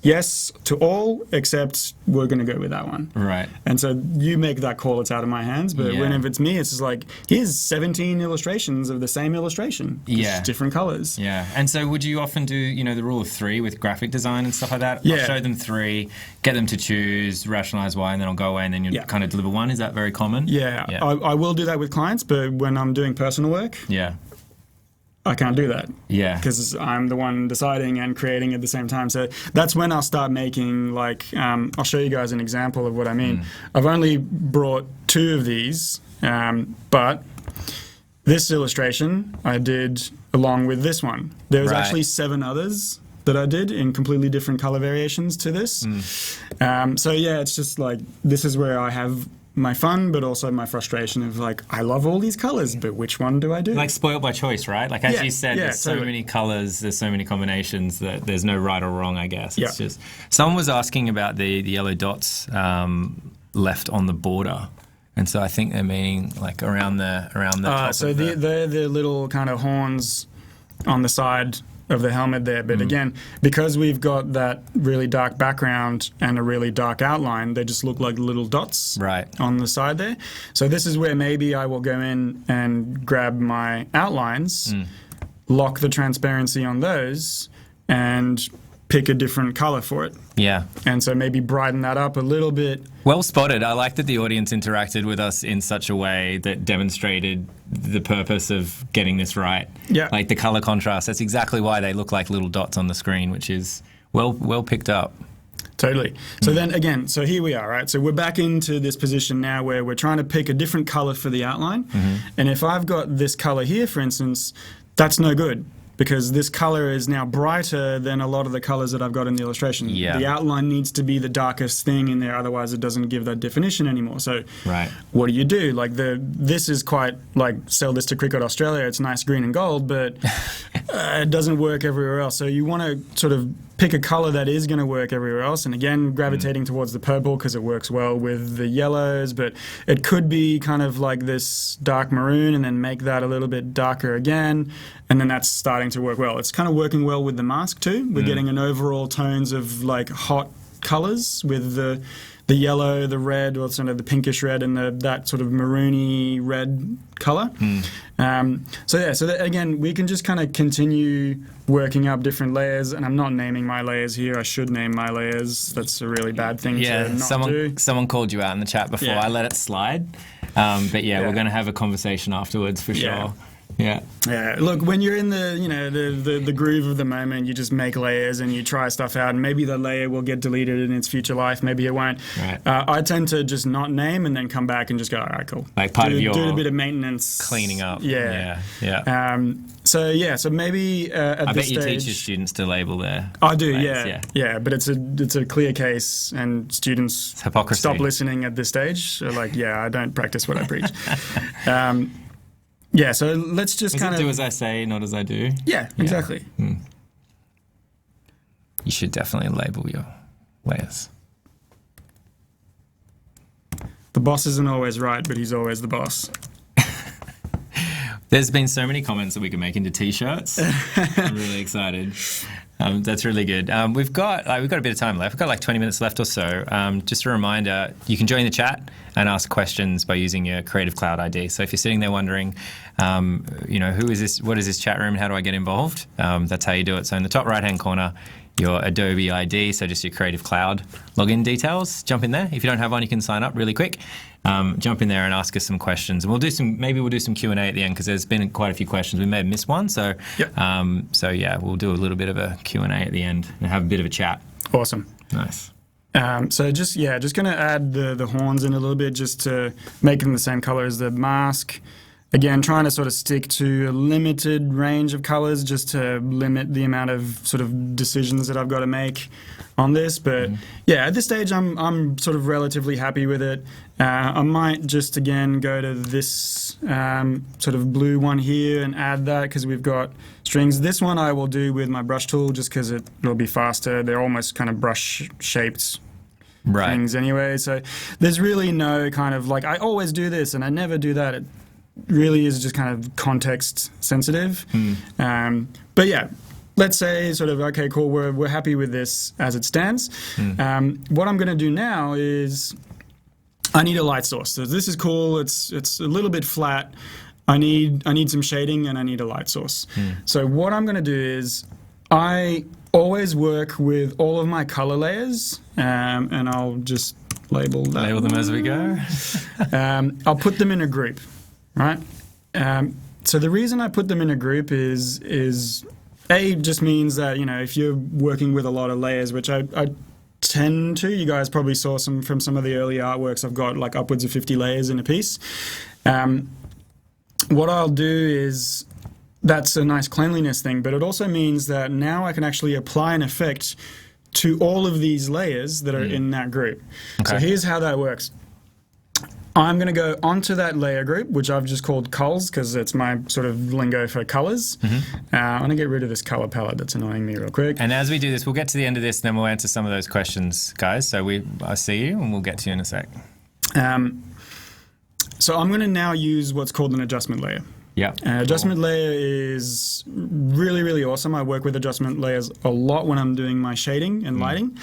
yes to all, except we're going to go with that one. Right. And so you make that call, it's out of my hands. But whenever it's me, it's just like, here's 17 illustrations of the same illustration. Just different colors. Yeah. And so would you often do, the rule of 3 with graphic design and stuff like that? Yeah. I'll show them 3, get them to choose, rationalize why, and then I'll go away and then you kind of deliver one. Is that very common? Yeah. I will do that with clients, but when I'm doing personal work, I can't do that. Yeah. Because I'm the one deciding and creating at the same time. So that's when I'll start making, like, I'll show you guys an example of what I mean. I've only brought 2 of these, but this illustration I did along with this one. There was actually 7 others that I did in completely different color variations to this. So yeah, it's just like, this is where I have my fun, but also my frustration of like, I love all these colors, but which one do I do? Like spoiled by choice, right? Like as you said, there's so many colors, there's so many combinations that there's no right or wrong, I guess. It's just, someone was asking about the yellow dots left on the border. And so I think they're meaning like around the top. So of they're the little kind of horns on the side of the helmet there. But again, because we've got that really dark background and a really dark outline, they just look like little dots on the side there. So this is where maybe I will go in and grab my outlines, lock the transparency on those, and pick a different color for it. Yeah. And so maybe brighten that up a little bit. Well spotted. I like that the audience interacted with us in such a way that demonstrated the purpose of getting this right. Yeah. Like the color contrast. That's exactly why they look like little dots on the screen, which is well picked up. Totally. So then again, so here we are, right? So we're back into this position now where we're trying to pick a different color for the outline. And if I've got this color here, for instance, that's no good, because this color is now brighter than a lot of the colors that I've got in the illustration. Yeah. The outline needs to be the darkest thing in there, otherwise it doesn't give that definition anymore. So what do? Like this is quite like sell this to Cricket Australia, it's nice green and gold, but it doesn't work everywhere else. So you want to sort of pick a color that is going to work everywhere else. And again, gravitating towards the purple because it works well with the yellows, but it could be kind of like this dark maroon and then make that a little bit darker again. And then that's starting to work well. It's kind of working well with the mask too. We're getting an overall tones of like hot colors with the yellow, the red, or sort of the pinkish red, and that sort of maroony red color. So again, we can just kind of continue working up different layers, and I'm not naming my layers here. I should name my layers. That's a really bad thing to not do. Someone called you out in the chat before. I let it slide. But we're going to have a conversation afterwards for sure. Yeah. Look, when you're in the groove of the moment, you just make layers and you try stuff out, and maybe the layer will get deleted in its future life, maybe it won't. I tend to just not name and then come back and just go, all right, cool. Like do a bit of maintenance, cleaning up. So maybe at I this bet you stage, teach your students to label their. I do, layers, but it's a clear case, and students stop listening at this stage. So I don't practice what I preach. So let's just kind of do as I say, not as I do. Yeah, exactly. You should definitely label your layers. The boss isn't always right, but he's always the boss. There's been so many comments that we can make into t-shirts. I'm really excited. That's really good. We've got a bit of time left. We've got like 20 minutes left or so. Just a reminder, you can join the chat and ask questions by using your Creative Cloud ID. So if you're sitting there wondering, who is this? What is this chat room? How do I get involved? That's how you do it. So in the top right-hand corner, your Adobe ID, so just your Creative Cloud login details. Jump in there. If you don't have one, you can sign up really quick. Jump in there and ask us some questions, and we'll do some Q&A at the end, because there's been quite a few questions. We may have missed one, so we'll do a little bit of a Q&A at the end and have a bit of a chat. Awesome. Nice. So just going to add the horns in a little bit, just to make them the same color as the mask. Again, trying to sort of stick to a limited range of colors, just to limit the amount of sort of decisions that I've got to make on this. But at this stage, I'm sort of relatively happy with it. I might just again go to this sort of blue one here and add that, because we've got strings. This one I will do with my brush tool, just because it'll be faster. They're almost kind of brush shaped things anyway. So there's really no kind of I always do this and I never do that. It really is just kind of context sensitive. But let's say sort of, okay, cool, we're happy with this as it stands. What I'm going to do now is I need a light source. So this is cool. It's a little bit flat. I need some shading and I need a light source. So what I'm going to do is I always work with all of my color layers, and I'll just label them as we go. I'll put them in a group. Right. So the reason I put them in a group is just means that, if you're working with a lot of layers, which I tend to, you guys probably saw from some of the early artworks, I've got like upwards of 50 layers in a piece. What I'll do is, that's a nice cleanliness thing, but it also means that now I can actually apply an effect to all of these layers that are in that group. Okay. So here's how that works. I'm going to go onto that layer group, which I've just called culls, because it's my sort of lingo for colors. I'm going to get rid of this color palette that's annoying me real quick. And as we do this, we'll get to the end of this, and then we'll answer some of those questions, guys. So I see you, and we'll get to you in a sec. So I'm going to now use what's called an adjustment layer. Yeah. Adjustment layer is really, really awesome. I work with adjustment layers a lot when I'm doing my shading and lighting.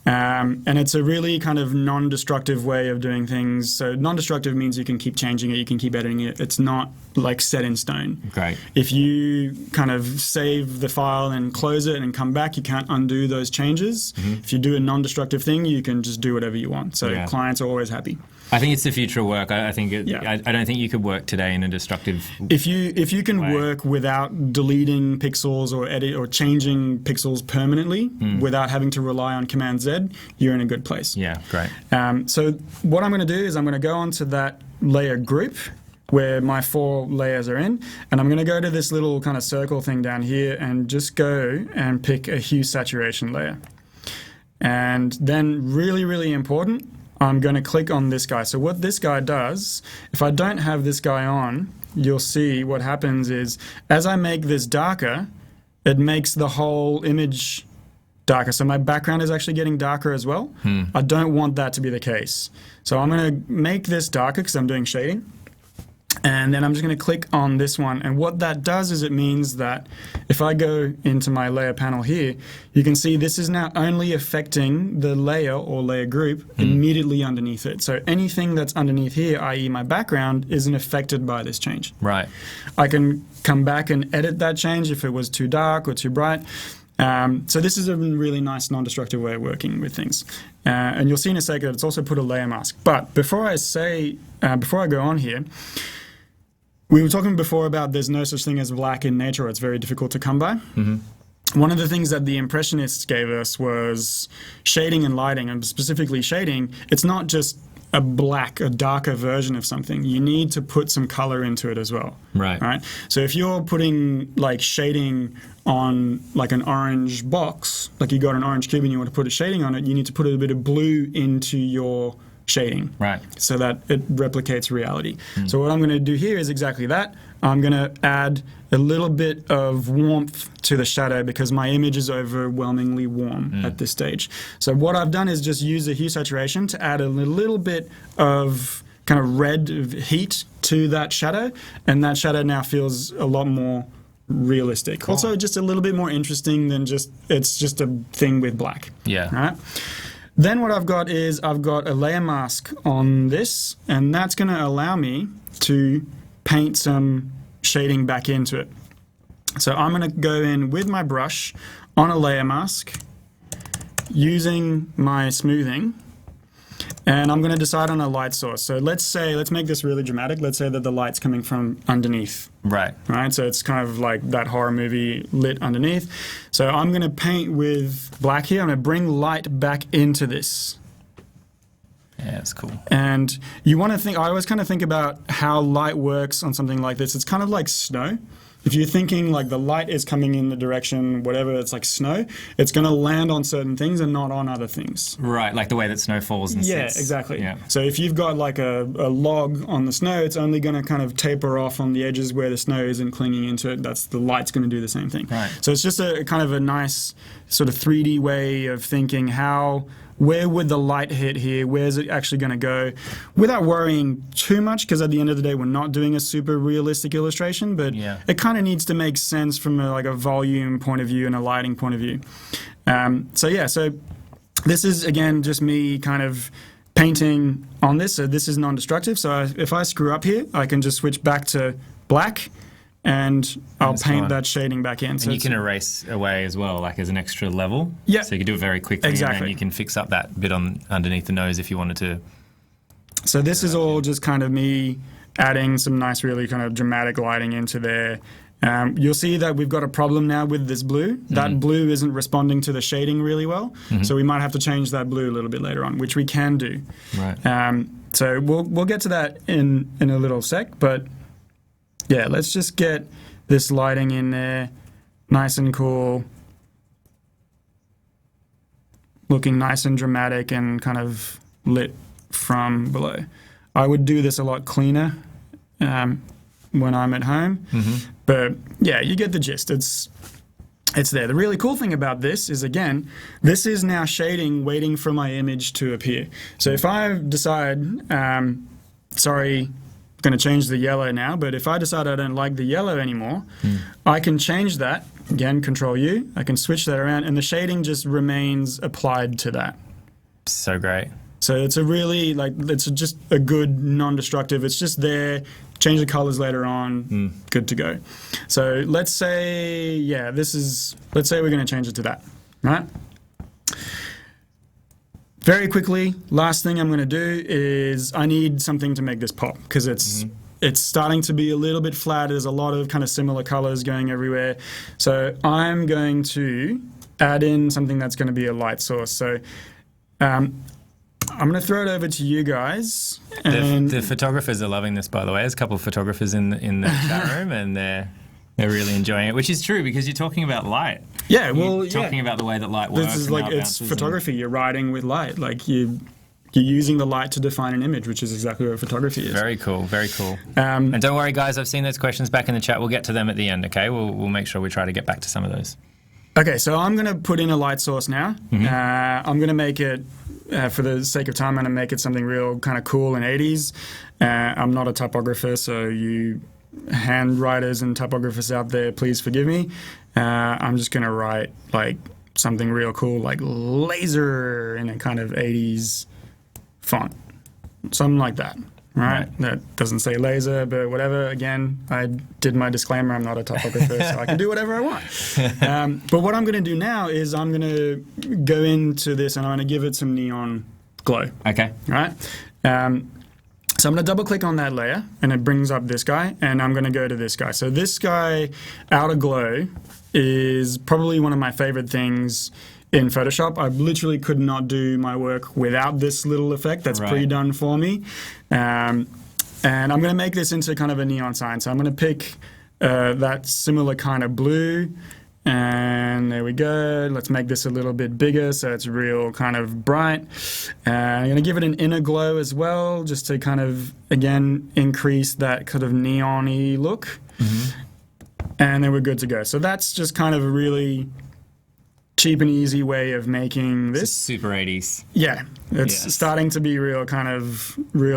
And it's a really kind of non-destructive way of doing things. So non-destructive means you can keep changing it, you can keep editing it. It's not like set in stone. Great. If you kind of save the file and close it and come back, you can't undo those changes. If you do a non-destructive thing, you can just do whatever you want. So clients are always happy. I think it's the future of work. I think I don't think you could work today in a destructive If you can work without deleting pixels or edit or changing pixels permanently without having to rely on Command Z, you're in a good place. Yeah, great. So what I'm going to do is I'm going to go onto that layer group where my 4 layers are in, and I'm going to go to this little kind of circle thing down here and just go and pick a hue saturation layer. And then really, really important, I'm going to click on this guy. So what this guy does, if I don't have this guy on, you'll see what happens is as I make this darker, it makes the whole image darker. So my background is actually getting darker as well. I don't want that to be the case. So I'm going to make this darker because I'm doing shading. And then I'm just going to click on this one. And what that does is it means that if I go into my layer panel here, you can see this is now only affecting the layer or layer group immediately underneath it. So anything that's underneath here, i.e. my background, isn't affected by this change. Right. I can come back and edit that change if it was too dark or too bright. So this is a really nice non-destructive way of working with things. And you'll see in a second it's also put a layer mask. But before I go on here, we were talking before about there's no such thing as black in nature, or it's very difficult to come by. One of the things that the Impressionists gave us was shading and lighting, and specifically shading. It's not just a darker version of something. You need to put some color into it as well. Right. So if you're putting like shading on like an orange box, like you got an orange cube and you want to put a shading on it, you need to put a bit of blue into your shading, so that it replicates reality. So what I'm going to do here is exactly that. I'm going to add a little bit of warmth to the shadow because my image is overwhelmingly warm at this stage. So what I've done is just use the hue saturation to add a little bit of kind of red heat to that shadow, and that shadow now feels a lot more realistic. Cool. Also just a little bit more interesting than it's just a thing with black. Right? Then what I've got is I've got a layer mask on this, and that's going to allow me to paint some shading back into it. So I'm going to go in with my brush on a layer mask using my smoothing, and I'm going to decide on a light source. So let's make this really dramatic. Let's say that the light's coming from underneath. Right. So it's kind of like that horror movie lit underneath. So I'm going to paint with black here. I'm going to bring light back into this. Yeah, that's cool. And you want to think, I always kind of think about how light works on something like this. It's kind of like snow. If you're thinking like the light is coming in the direction, whatever, it's like snow, it's going to land on certain things and not on other things. Right, like the way that snow falls and sits. Exactly. Yeah. So if you've got like a log on the snow, it's only going to kind of taper off on the edges where the snow isn't clinging into it. The light's going to do the same thing. Right. So it's just a kind of a nice sort of 3D way of thinking where would the light hit here? Where's it actually going to go? Without worrying too much, because at the end of the day, we're not doing a super realistic illustration, but it kind of needs to make sense from a volume point of view and a lighting point of view. So this is, again, just me kind of painting on this. So this is non-destructive. So if I screw up here, I can just switch back to black, and I'll paint that shading back in. So and you can erase away as well, like as an extra level. Yeah. So you can do it very quickly. Exactly. And then you can fix up that bit underneath the nose if you wanted to. So this is all just kind of me adding some nice, really kind of dramatic lighting into there. You'll see that we've got a problem now with this blue. That blue isn't responding to the shading really well. So we might have to change that blue a little bit later on, which we can do. Right. So we'll get to that in a little sec, but yeah, let's just get this lighting in there, nice and cool, looking nice and dramatic and kind of lit from below. I would do this a lot cleaner when I'm at home, but yeah, you get the gist. It's there. The really cool thing about this is, again, this is now shading waiting for my image to appear. So if I decide, going to change the yellow now, but if I decide I don't like the yellow anymore, I can change that. Again, Control U. I can switch that around, and the shading just remains applied to that. So great. So it's a really, like, it's just a good non-destructive. It's just there. Change the colors later on. Good to go. So let's say, let's say we're going to change it to that, right? Very quickly, last thing I'm going to do is I need something to make this pop, because it's starting to be a little bit flat. There's a lot of kind of similar colors going everywhere. So I'm going to add in something that's going to be a light source. So I'm going to throw it over to you guys. And the photographers are loving this, by the way. There's a couple of photographers in the chat room, and they're really enjoying it, which is true because you're talking about light. Yeah, well, you're talking about the way that light works. This is like, it's photography. You're writing with light. Like you're using the light to define an image, which is exactly what photography is. Very cool, very cool. And don't worry, guys. I've seen those questions back in the chat. We'll get to them at the end. Okay, we'll make sure we try to get back to some of those. Okay, so I'm going to put in a light source now. I'm going to make it, for the sake of time, I'm going to make it something real kind of cool and 80s. I'm not a typographer, so you handwriters and typographers out there, please forgive me. I'm just going to write like something real cool, like laser in a kind of 80s font. Something like that. Right? That doesn't say laser, but whatever. Again, I did my disclaimer. I'm not a typographer, so I can do whatever I want. But what I'm going to do now is I'm going to go into this and I'm going to give it some neon glow. Okay. Right? So I'm going to double click on that layer and it brings up this guy, and I'm going to go to this guy. So this guy, Outer Glow, is probably one of my favorite things in Photoshop. I literally could not do my work without this little effect that's pre-done for me. And I'm going to make this into kind of a neon sign. So I'm going to pick that similar kind of blue. And there we go. Let's make this a little bit bigger so it's real kind of bright. I'm going to give it an inner glow as well, just to kind of, again, increase that kind of neon-y look. And then we're good to go. So that's just kind of a really cheap and easy way of making this. Super 80s. Yeah, it's starting to be real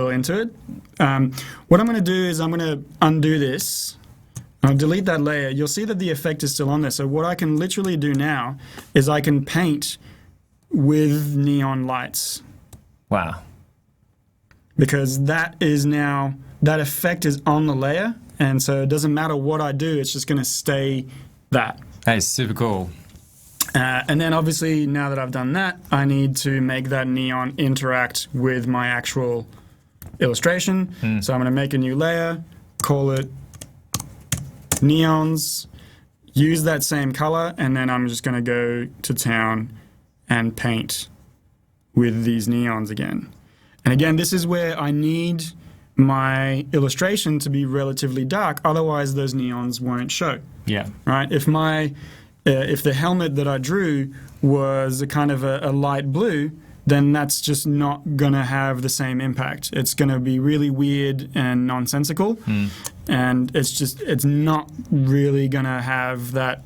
into it. What I'm going to do is I'm going to undo this. I'll delete that layer. You'll see that the effect is still on there. So what I can literally do now is I can paint with neon lights. Wow. Because that effect is on the layer, and so it doesn't matter what I do, it's just going to stay that. That is super cool. And then obviously now that I've done that, I need to make that neon interact with my actual illustration. So I'm going to make a new layer, call it neons, use that same color, and then I'm just going to go to town and paint with these neons again. And again, this is where I need my illustration to be relatively dark, otherwise those neons won't show. Yeah. Right? If the helmet that I drew was a kind of a light blue, then that's just not going to have the same impact. It's going to be really weird and nonsensical. And it's not really going to have that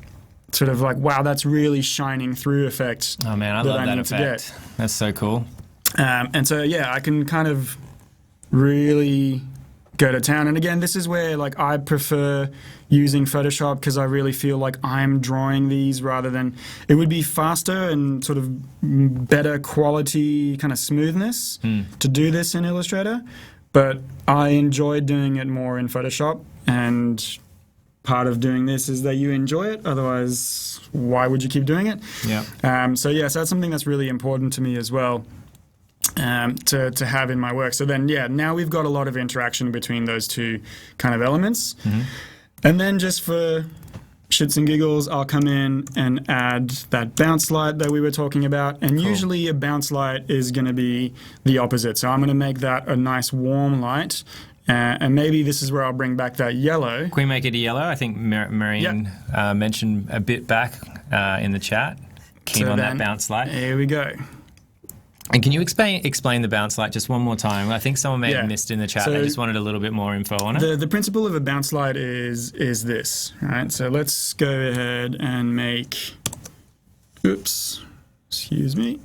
sort of like, wow, that's really shining through effect. Oh man, I love that effect. That's so cool. And so, yeah, I can kind of really go to town. And again, this is where like I prefer using Photoshop, because I really feel like I'm drawing these rather than, it would be faster and sort of better quality kind of smoothness to do this in Illustrator. But I enjoy doing it more in Photoshop, and part of doing this is that you enjoy it. Otherwise, why would you keep doing it? Yeah. So that's something that's really important to me as well, to have in my work. So then, now we've got a lot of interaction between those two kind of elements. And then just for shits and giggles, I'll come in and add that bounce light that we were talking about. And usually a bounce light is going to be the opposite. So I'm going to make that a nice warm light. And maybe this is where I'll bring back that yellow. Can we make it a yellow? I think Marianne mentioned a bit back in the chat. Keen on that bounce light. Here we go. And can you explain the bounce light just one more time? I think someone may have missed in the chat. They just wanted a little bit more info on it. The principle of a bounce light is this, right? So let's go ahead and make, excuse me.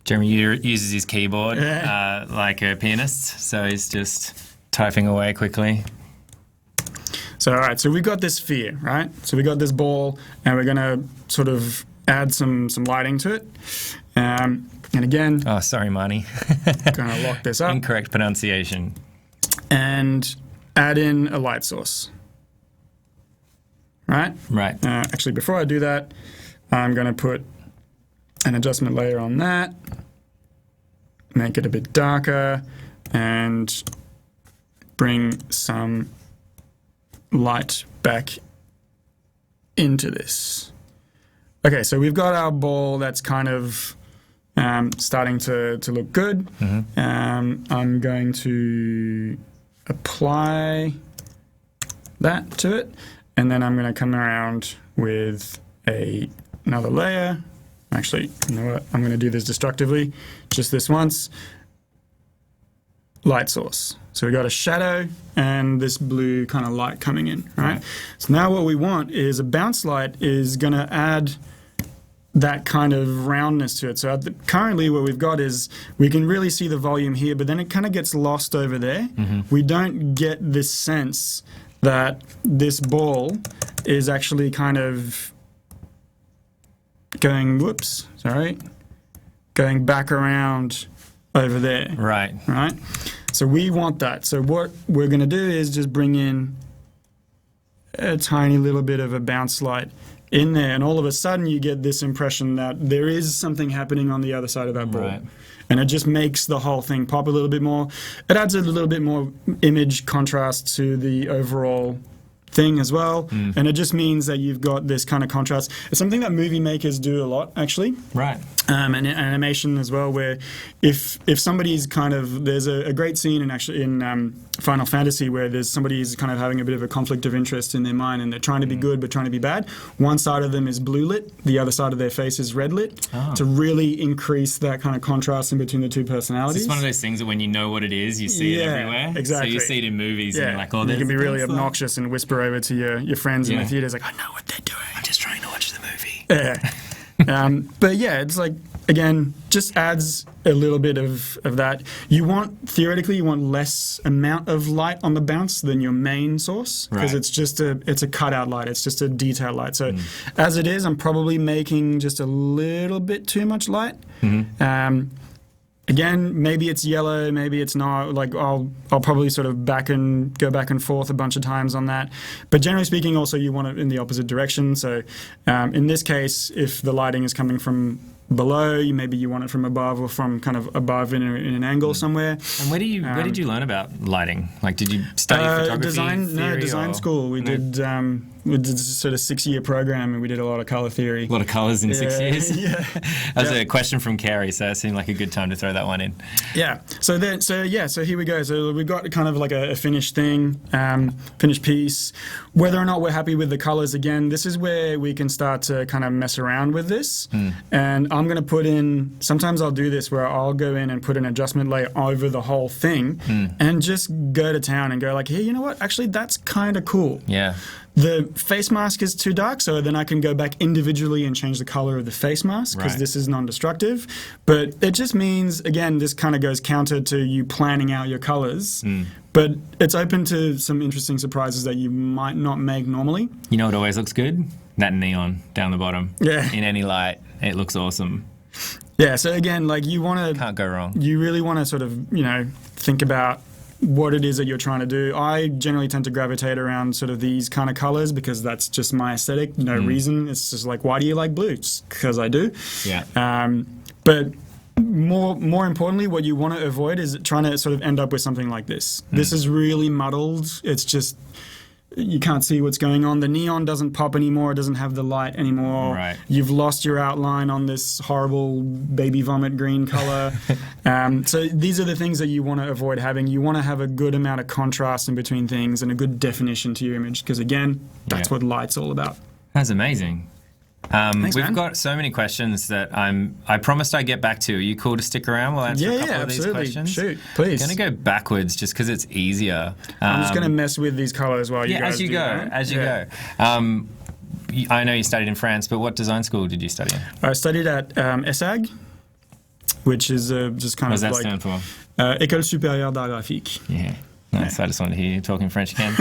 Jeremy uses his keyboard like a pianist, so he's just typing away quickly. So, all right, so we've got this sphere, right? So we got this ball, and we're going to sort of add some lighting to it. And again... Oh, sorry, Marnie. Going to lock this up. Incorrect pronunciation. And add in a light source. Right? Right. Actually, before I do that, I'm going to put an adjustment layer on that, make it a bit darker, and bring some light back into this. Okay, so we've got our ball that's kind of starting to look good. I'm going to apply that to it, and then I'm going to come around with another layer. Actually, you know what? I'm going to do this destructively, just this once. Light source. So we got a shadow and this blue kind of light coming in, right? So now what we want is a bounce light is going to add that kind of roundness to it. So currently what we've got is we can really see the volume here, but then it kind of gets lost over there. We don't get this sense that this ball is actually kind of going back around over there. Right. Right? So we want that. So what we're going to do is just bring in a tiny little bit of a bounce light in there, and all of a sudden you get this impression that there is something happening on the other side of that ball. Right. And it just makes the whole thing pop a little bit more. It adds a little bit more image contrast to the overall thing as well, and it just means that you've got this kind of contrast. It's something that movie makers do a lot, actually. Right. And animation as well, where if somebody's kind of, there's a great scene in Final Fantasy where there's somebody who's kind of having a bit of a conflict of interest in their mind, and they're trying to be good but trying to be bad. One side of them is blue lit, the other side of their face is red lit, to really increase that kind of contrast in between the two personalities. It's one of those things that when you know what it is, you see it everywhere. Exactly. So you see it in movies and you're like, oh, you can be really obnoxious and whisper over to your friends in the theaters like, I know what they're doing. I'm just trying to watch the movie. Yeah. But yeah, it's like, again, just adds a little bit of that. Theoretically, you want less amount of light on the bounce than your main source, because it's a cutout light. It's just a detail light. So as it is, I'm probably making just a little bit too much light. Again, maybe it's yellow, maybe it's not. Like I'll probably sort of go back and forth a bunch of times on that. But generally speaking, also you want it in the opposite direction. So in this case, if the lighting is coming from below, maybe you want it from above, or from kind of above in an angle somewhere. And where did you learn about lighting? Like, did you study photography? Design school. We did a sort of 6-year program, and we did a lot of color theory. A lot of colors in 6 years. Yeah. That was a question from Carrie, so it seemed like a good time to throw that one in. Yeah. So here we go. So we've got kind of like a finished thing, finished piece. Whether or not we're happy with the colors, again, this is where we can start to kind of mess around with this. And I'm going to put in, sometimes I'll do this where I'll go in and put an adjustment layer over the whole thing and just go to town and go like, hey, you know what? Actually, that's kind of cool. Yeah. The face mask is too dark, so then I can go back individually and change the color of the face mask, because this is non-destructive. But it just means, again, this kind of goes counter to you planning out your colors. But it's open to some interesting surprises that you might not make normally. You know what always looks good? That neon down the bottom. Yeah. In any light. It looks awesome. Yeah, so again, like you want to... Can't go wrong. You really want to sort of, think about what it is that you're trying to do. I generally tend to gravitate around sort of these kind of colors because that's just my aesthetic. No reason. It's just like, why do you like blue? It's because I do. Yeah. But more importantly, what you want to avoid is trying to sort of end up with something like this. This is really muddled. It's just... You can't see what's going on. The neon doesn't pop anymore. It doesn't have the light anymore. Right. You've lost your outline on this horrible baby vomit green color. So these are the things that you want to avoid having. You want to have a good amount of contrast in between things and a good definition to your image, because again, that's what light's all about. That's amazing. Thanks, we've man. got so many questions that I promised I'd get back to. Are you cool to stick around? We'll answer a couple of these questions. Shoot, please. I'm going to go backwards just because it's easier. I'm just going to mess with these colors while you guys as you go. Right? As you go. I know you studied in France, but what design school did you study in? I studied at ESAG. which is just kind What does of that like stand for? École supérieure d'art graphique. Yeah. Nice. I just wanted to hear you talking French again.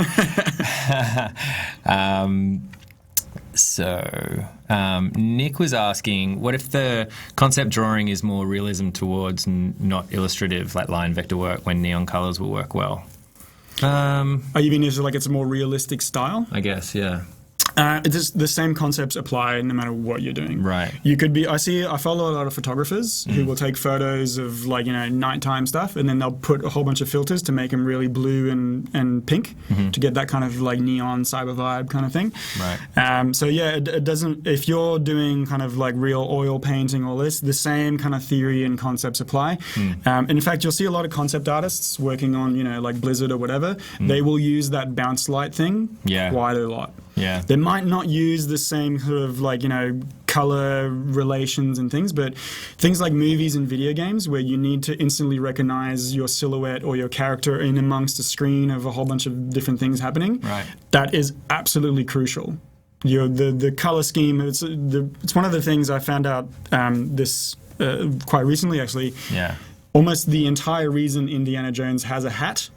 Nick was asking, what if the concept drawing is more realism towards not illustrative, like line vector work, when neon colors will work well? Are you mean is it like it's a more realistic style? I guess, yeah. It's the same concepts apply no matter what you're doing. Right. You could be. I follow a lot of photographers who will take photos of like nighttime stuff, and then they'll put a whole bunch of filters to make them really blue and pink to get that kind of like neon cyber vibe kind of thing. Right. So yeah, it doesn't. If you're doing kind of like real oil painting, all this, the same kind of theory and concepts apply. In fact, you'll see a lot of concept artists working on like Blizzard or whatever. They will use that bounce light thing quite a lot. Yeah. They might not use the same sort of like, color relations and things, but things like movies and video games where you need to instantly recognize your silhouette or your character in amongst a screen of a whole bunch of different things happening. Right. That is absolutely crucial. The color scheme, it's one of the things I found out this quite recently, actually. Yeah. Almost the entire reason Indiana Jones has a hat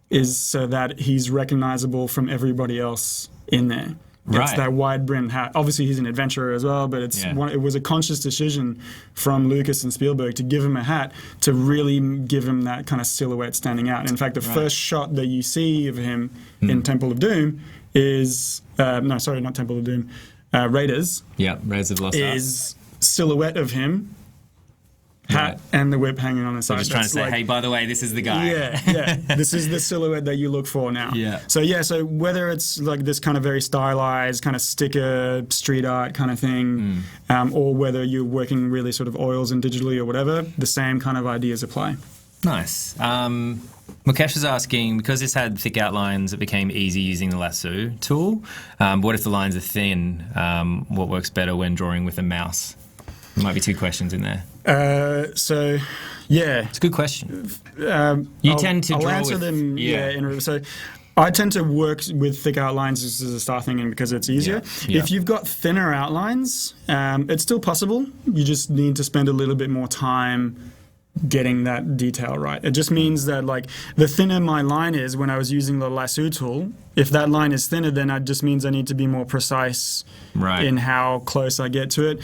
is so that he's recognizable from everybody else in there. It's that wide brimmed hat. Obviously, he's an adventurer as well, but it was a conscious decision from Lucas and Spielberg to give him a hat to really give him that kind of silhouette standing out. In fact, the first shot that you see of him in Temple of Doom is not Temple of Doom, Raiders. Yeah, Raiders of the Lost Ark. Is silhouette of him. Hat and the whip hanging on the side. Just trying to say, hey, by the way, this is the guy. Yeah. This is the silhouette that you look for now. Yeah. So whether it's like this kind of very stylized kind of sticker street art kind of thing, or whether you're working really sort of oils and digitally or whatever, the same kind of ideas apply. Nice. Mukesh is asking, because this had thick outlines, it became easy using the lasso tool. What if the lines are thin? What works better when drawing with a mouse? There might be two questions in there. It's a good question. You tend to draw I'll answer them. So I tend to work with thick outlines as a start thing, and because it's easier. Yeah. If you've got thinner outlines, it's still possible. You just need to spend a little bit more time getting that detail right. It just means that like the thinner my line is when I was using the lasso tool, if that line is thinner, then it just means I need to be more precise in how close I get to it.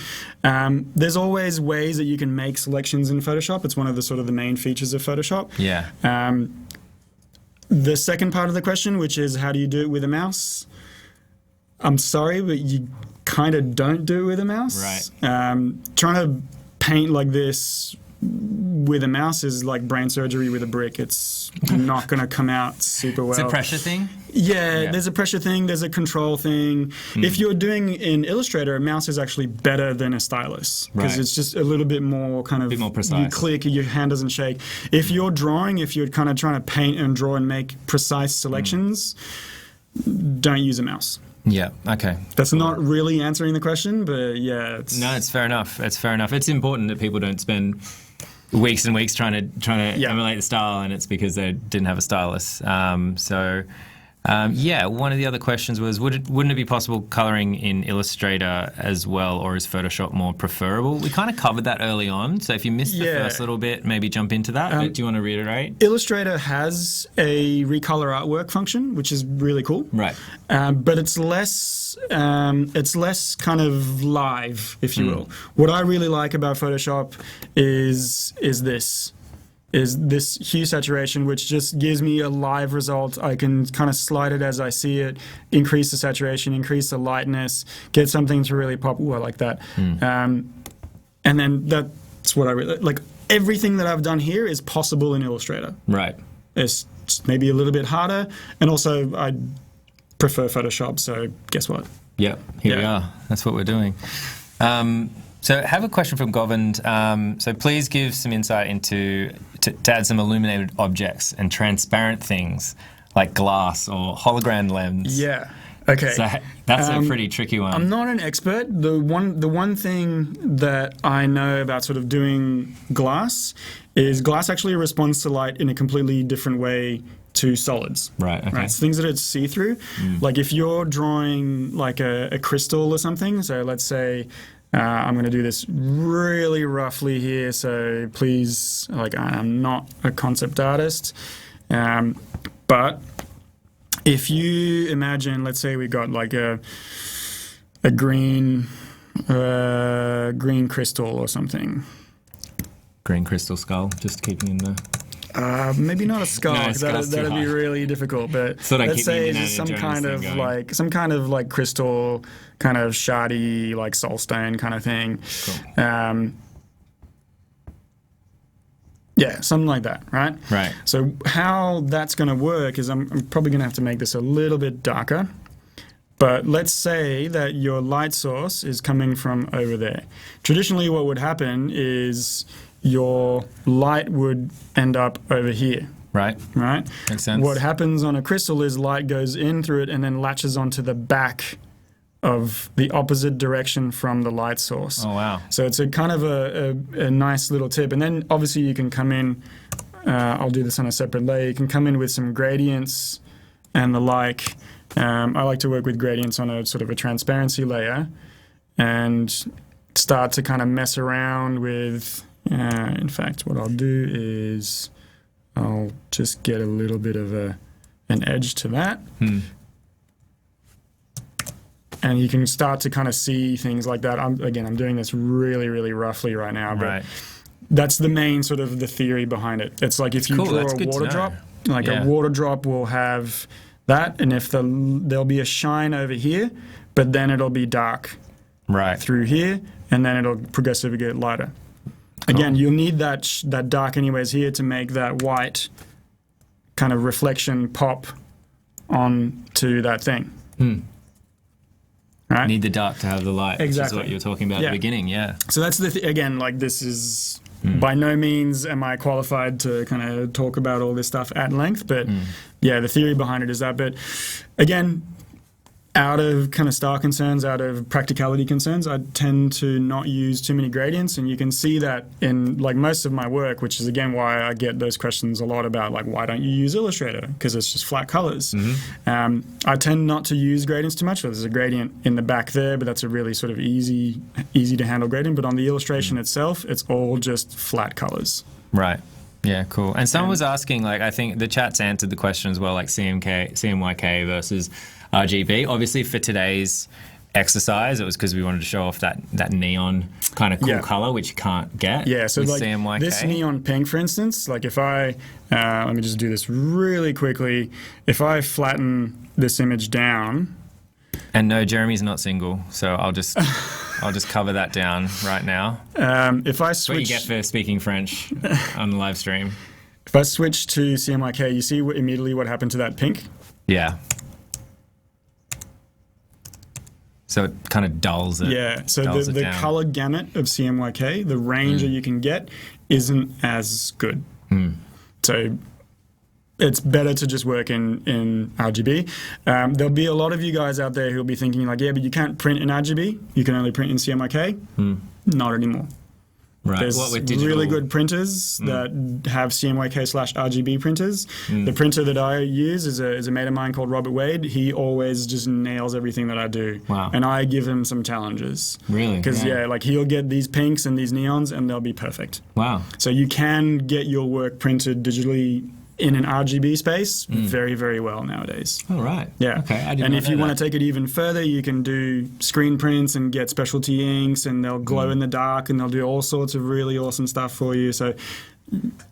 There's always ways that you can make selections in Photoshop. It's one of the sort of the main features of Photoshop. Yeah. The second part of the question, which is how do you do it with a mouse? I'm sorry, but you kind of don't do it with a mouse. Right. Trying to paint like this with a mouse is like brain surgery with a brick. It's not going to come out super well. It's a pressure thing? Yeah, there's a pressure thing, there's a control thing. If you're doing in Illustrator, a mouse is actually better than a stylus because it's just a little bit more kind of... A bit more precise. You click, your hand doesn't shake. If you're drawing, if you're kind of trying to paint and draw and make precise selections, don't use a mouse. Yeah, okay. That's not really answering the question, but yeah. No, it's fair enough. It's important that people don't spend weeks and weeks trying to emulate the style, and it's because they didn't have a stylus. One of the other questions was, wouldn't it be possible colouring in Illustrator as well, or is Photoshop more preferable? We kind of covered that early on, so if you missed the first little bit, maybe jump into that. But do you want to reiterate? Illustrator has a recolor artwork function, which is really cool. Right. But it's less kind of live, if you will. What I really like about Photoshop is this hue saturation, which just gives me a live result. I can kind of slide it as I see it, increase the saturation, increase the lightness, get something to really pop. Ooh, I like that. And then that's what I really like. Everything that I've done here is possible in Illustrator. Right. It's just maybe a little bit harder, and also I prefer Photoshop. So guess what? Yeah, here we are. That's what we're doing. So I have a question from Govind. So please give some insight into to add some illuminated objects and transparent things like glass or hologram lens. Yeah. Okay. So that's a pretty tricky one. I'm not an expert. The one thing that I know about sort of doing glass is glass actually responds to light in a completely different way to solids. Right, okay. Right, so things that it's see-through. Like if you're drawing like a crystal or something, so let's say I'm going to do this really roughly here, so please, like, I'm not a concept artist. But if you imagine, let's say we got like a green crystal or something. Green crystal skull, just keeping in the... Maybe not a skull. No, that'd be really difficult. But let's say it's some kind of like crystal, kind of shardy, like soulstone kind of thing. Cool. Yeah, something like that, right? Right. So how that's going to work is I'm probably going to have to make this a little bit darker. But let's say that your light source is coming from over there. Traditionally, what would happen is your light would end up over here. Right. Right? Makes sense. What happens on a crystal is light goes in through it and then latches onto the back of the opposite direction from the light source. Oh, wow. So it's a kind of a nice little tip. And then obviously you can come in, I'll do this on a separate layer, you can come in with some gradients and the like. I like to work with gradients on a sort of a transparency layer and start to kind of mess around with... in fact, what I'll do is I'll just get a little bit of an edge to that. And you can start to kind of see things like that. I'm doing this really, really roughly right now, but that's the main sort of the theory behind it. It's like if you draw a water drop, like a water drop will have that, and if there'll be a shine over here, but then it'll be dark through here, and then it'll progressively get lighter. Again, you'll need that dark anyways here to make that white kind of reflection pop onto that thing. Right? Need the dark to have the light, exactly. Which is what you were talking about at the beginning, So that's again, like this is by no means am I qualified to kind of talk about all this stuff at length, but the theory behind it is that. But again, out of kind of style concerns, out of practicality concerns, I tend to not use too many gradients, and you can see that in like most of my work, which is again why I get those questions a lot about like why don't you use Illustrator, because it's just flat colors. I tend not to use gradients too much. There's a gradient in the back there, but that's a really sort of easy to handle gradient. But on the illustration itself, it's all just flat colors. Right. Yeah, cool. And someone was asking, like, I think the chat's answered the question as well, like CMYK versus RGB. Obviously, for today's exercise, it was because we wanted to show off that neon kind of cool color, which you can't get so with like CMYK. This neon pink, for instance, like if I, let me just do this really quickly. If I flatten this image down. And no, Jeremy's not single, so I'll just cover that down right now. If I switch... What you get for speaking French on the live stream. If I switch to CMYK, you see immediately what happened to that pink? Yeah. So it kind of dulls it. Yeah, so the color gamut of CMYK, the range that you can get, isn't as good. So it's better to just work in RGB. There'll be a lot of you guys out there who'll be thinking like, yeah, but you can't print in RGB. You can only print in CMYK. Not anymore. Right. There's really good printers that have CMYK/RGB printers. The printer that I use is a mate of mine called Robert Wade. He always just nails everything that I do. Wow. And I give him some challenges. Really? Because, like he'll get these pinks and these neons and they'll be perfect. Wow. So you can get your work printed digitally in an RGB space very, very well nowadays. Oh, right. Yeah. Okay, I didn't know And if you that. want to take it even further, you can do screen prints and get specialty inks, and they'll glow in the dark, and they'll do all sorts of really awesome stuff for you. So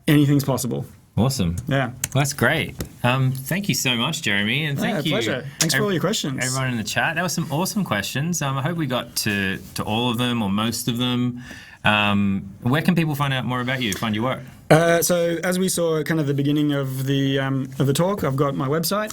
anything's possible. Awesome. Yeah. Well, that's great. Thank you so much, Jeremy, and thank you. Pleasure. Thanks for all your questions. Everyone in the chat. That was some awesome questions. I hope we got to all of them or most of them. Where can people find out more about you, find your work? So as we saw at kind of the beginning of the talk, I've got my website,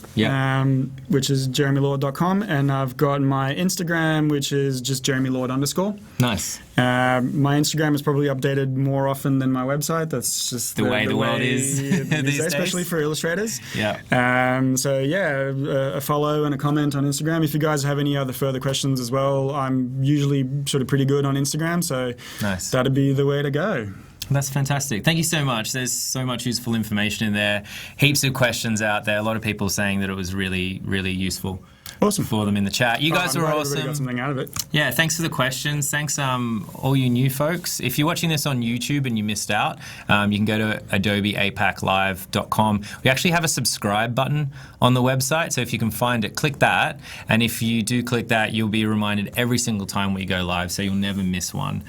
which is jeremylord.com, and I've got my Instagram, which is just jeremylord_. Nice. My Instagram is probably updated more often than my website. That's just the way the world is these days, especially for illustrators. Yeah. A follow and a comment on Instagram. If you guys have any other further questions as well, I'm usually sort of pretty good on Instagram, so that'd be the way to go. That's fantastic. Thank you so much. There's so much useful information in there. Heaps of questions out there. A lot of people saying that it was really, really useful. Awesome. for them in the chat. You guys I'm were glad everybody awesome. got something out of it. Yeah, thanks for the questions. Thanks, all you new folks. If you're watching this on YouTube and you missed out, you can go to adobeapaclive.com. We actually have a subscribe button on the website, so if you can find it, click that. And if you do click that, you'll be reminded every single time we go live, so you'll never miss one.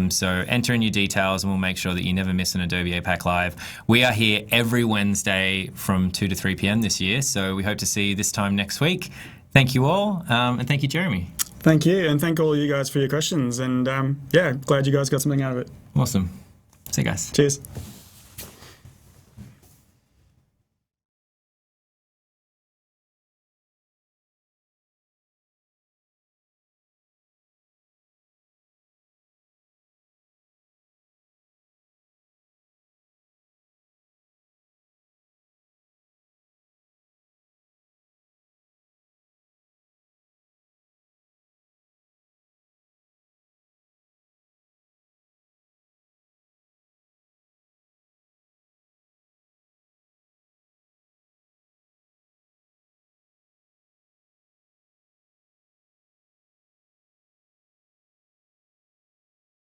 So enter in your details and we'll make sure that you never miss an Adobe APAC Live. We are here every Wednesday from 2 to 3 p.m. this year, so we hope to see you this time next week. Thank you all, and thank you, Jeremy. Thank you, and thank all you guys for your questions. And yeah, glad you guys got something out of it. Awesome. See you guys. Cheers.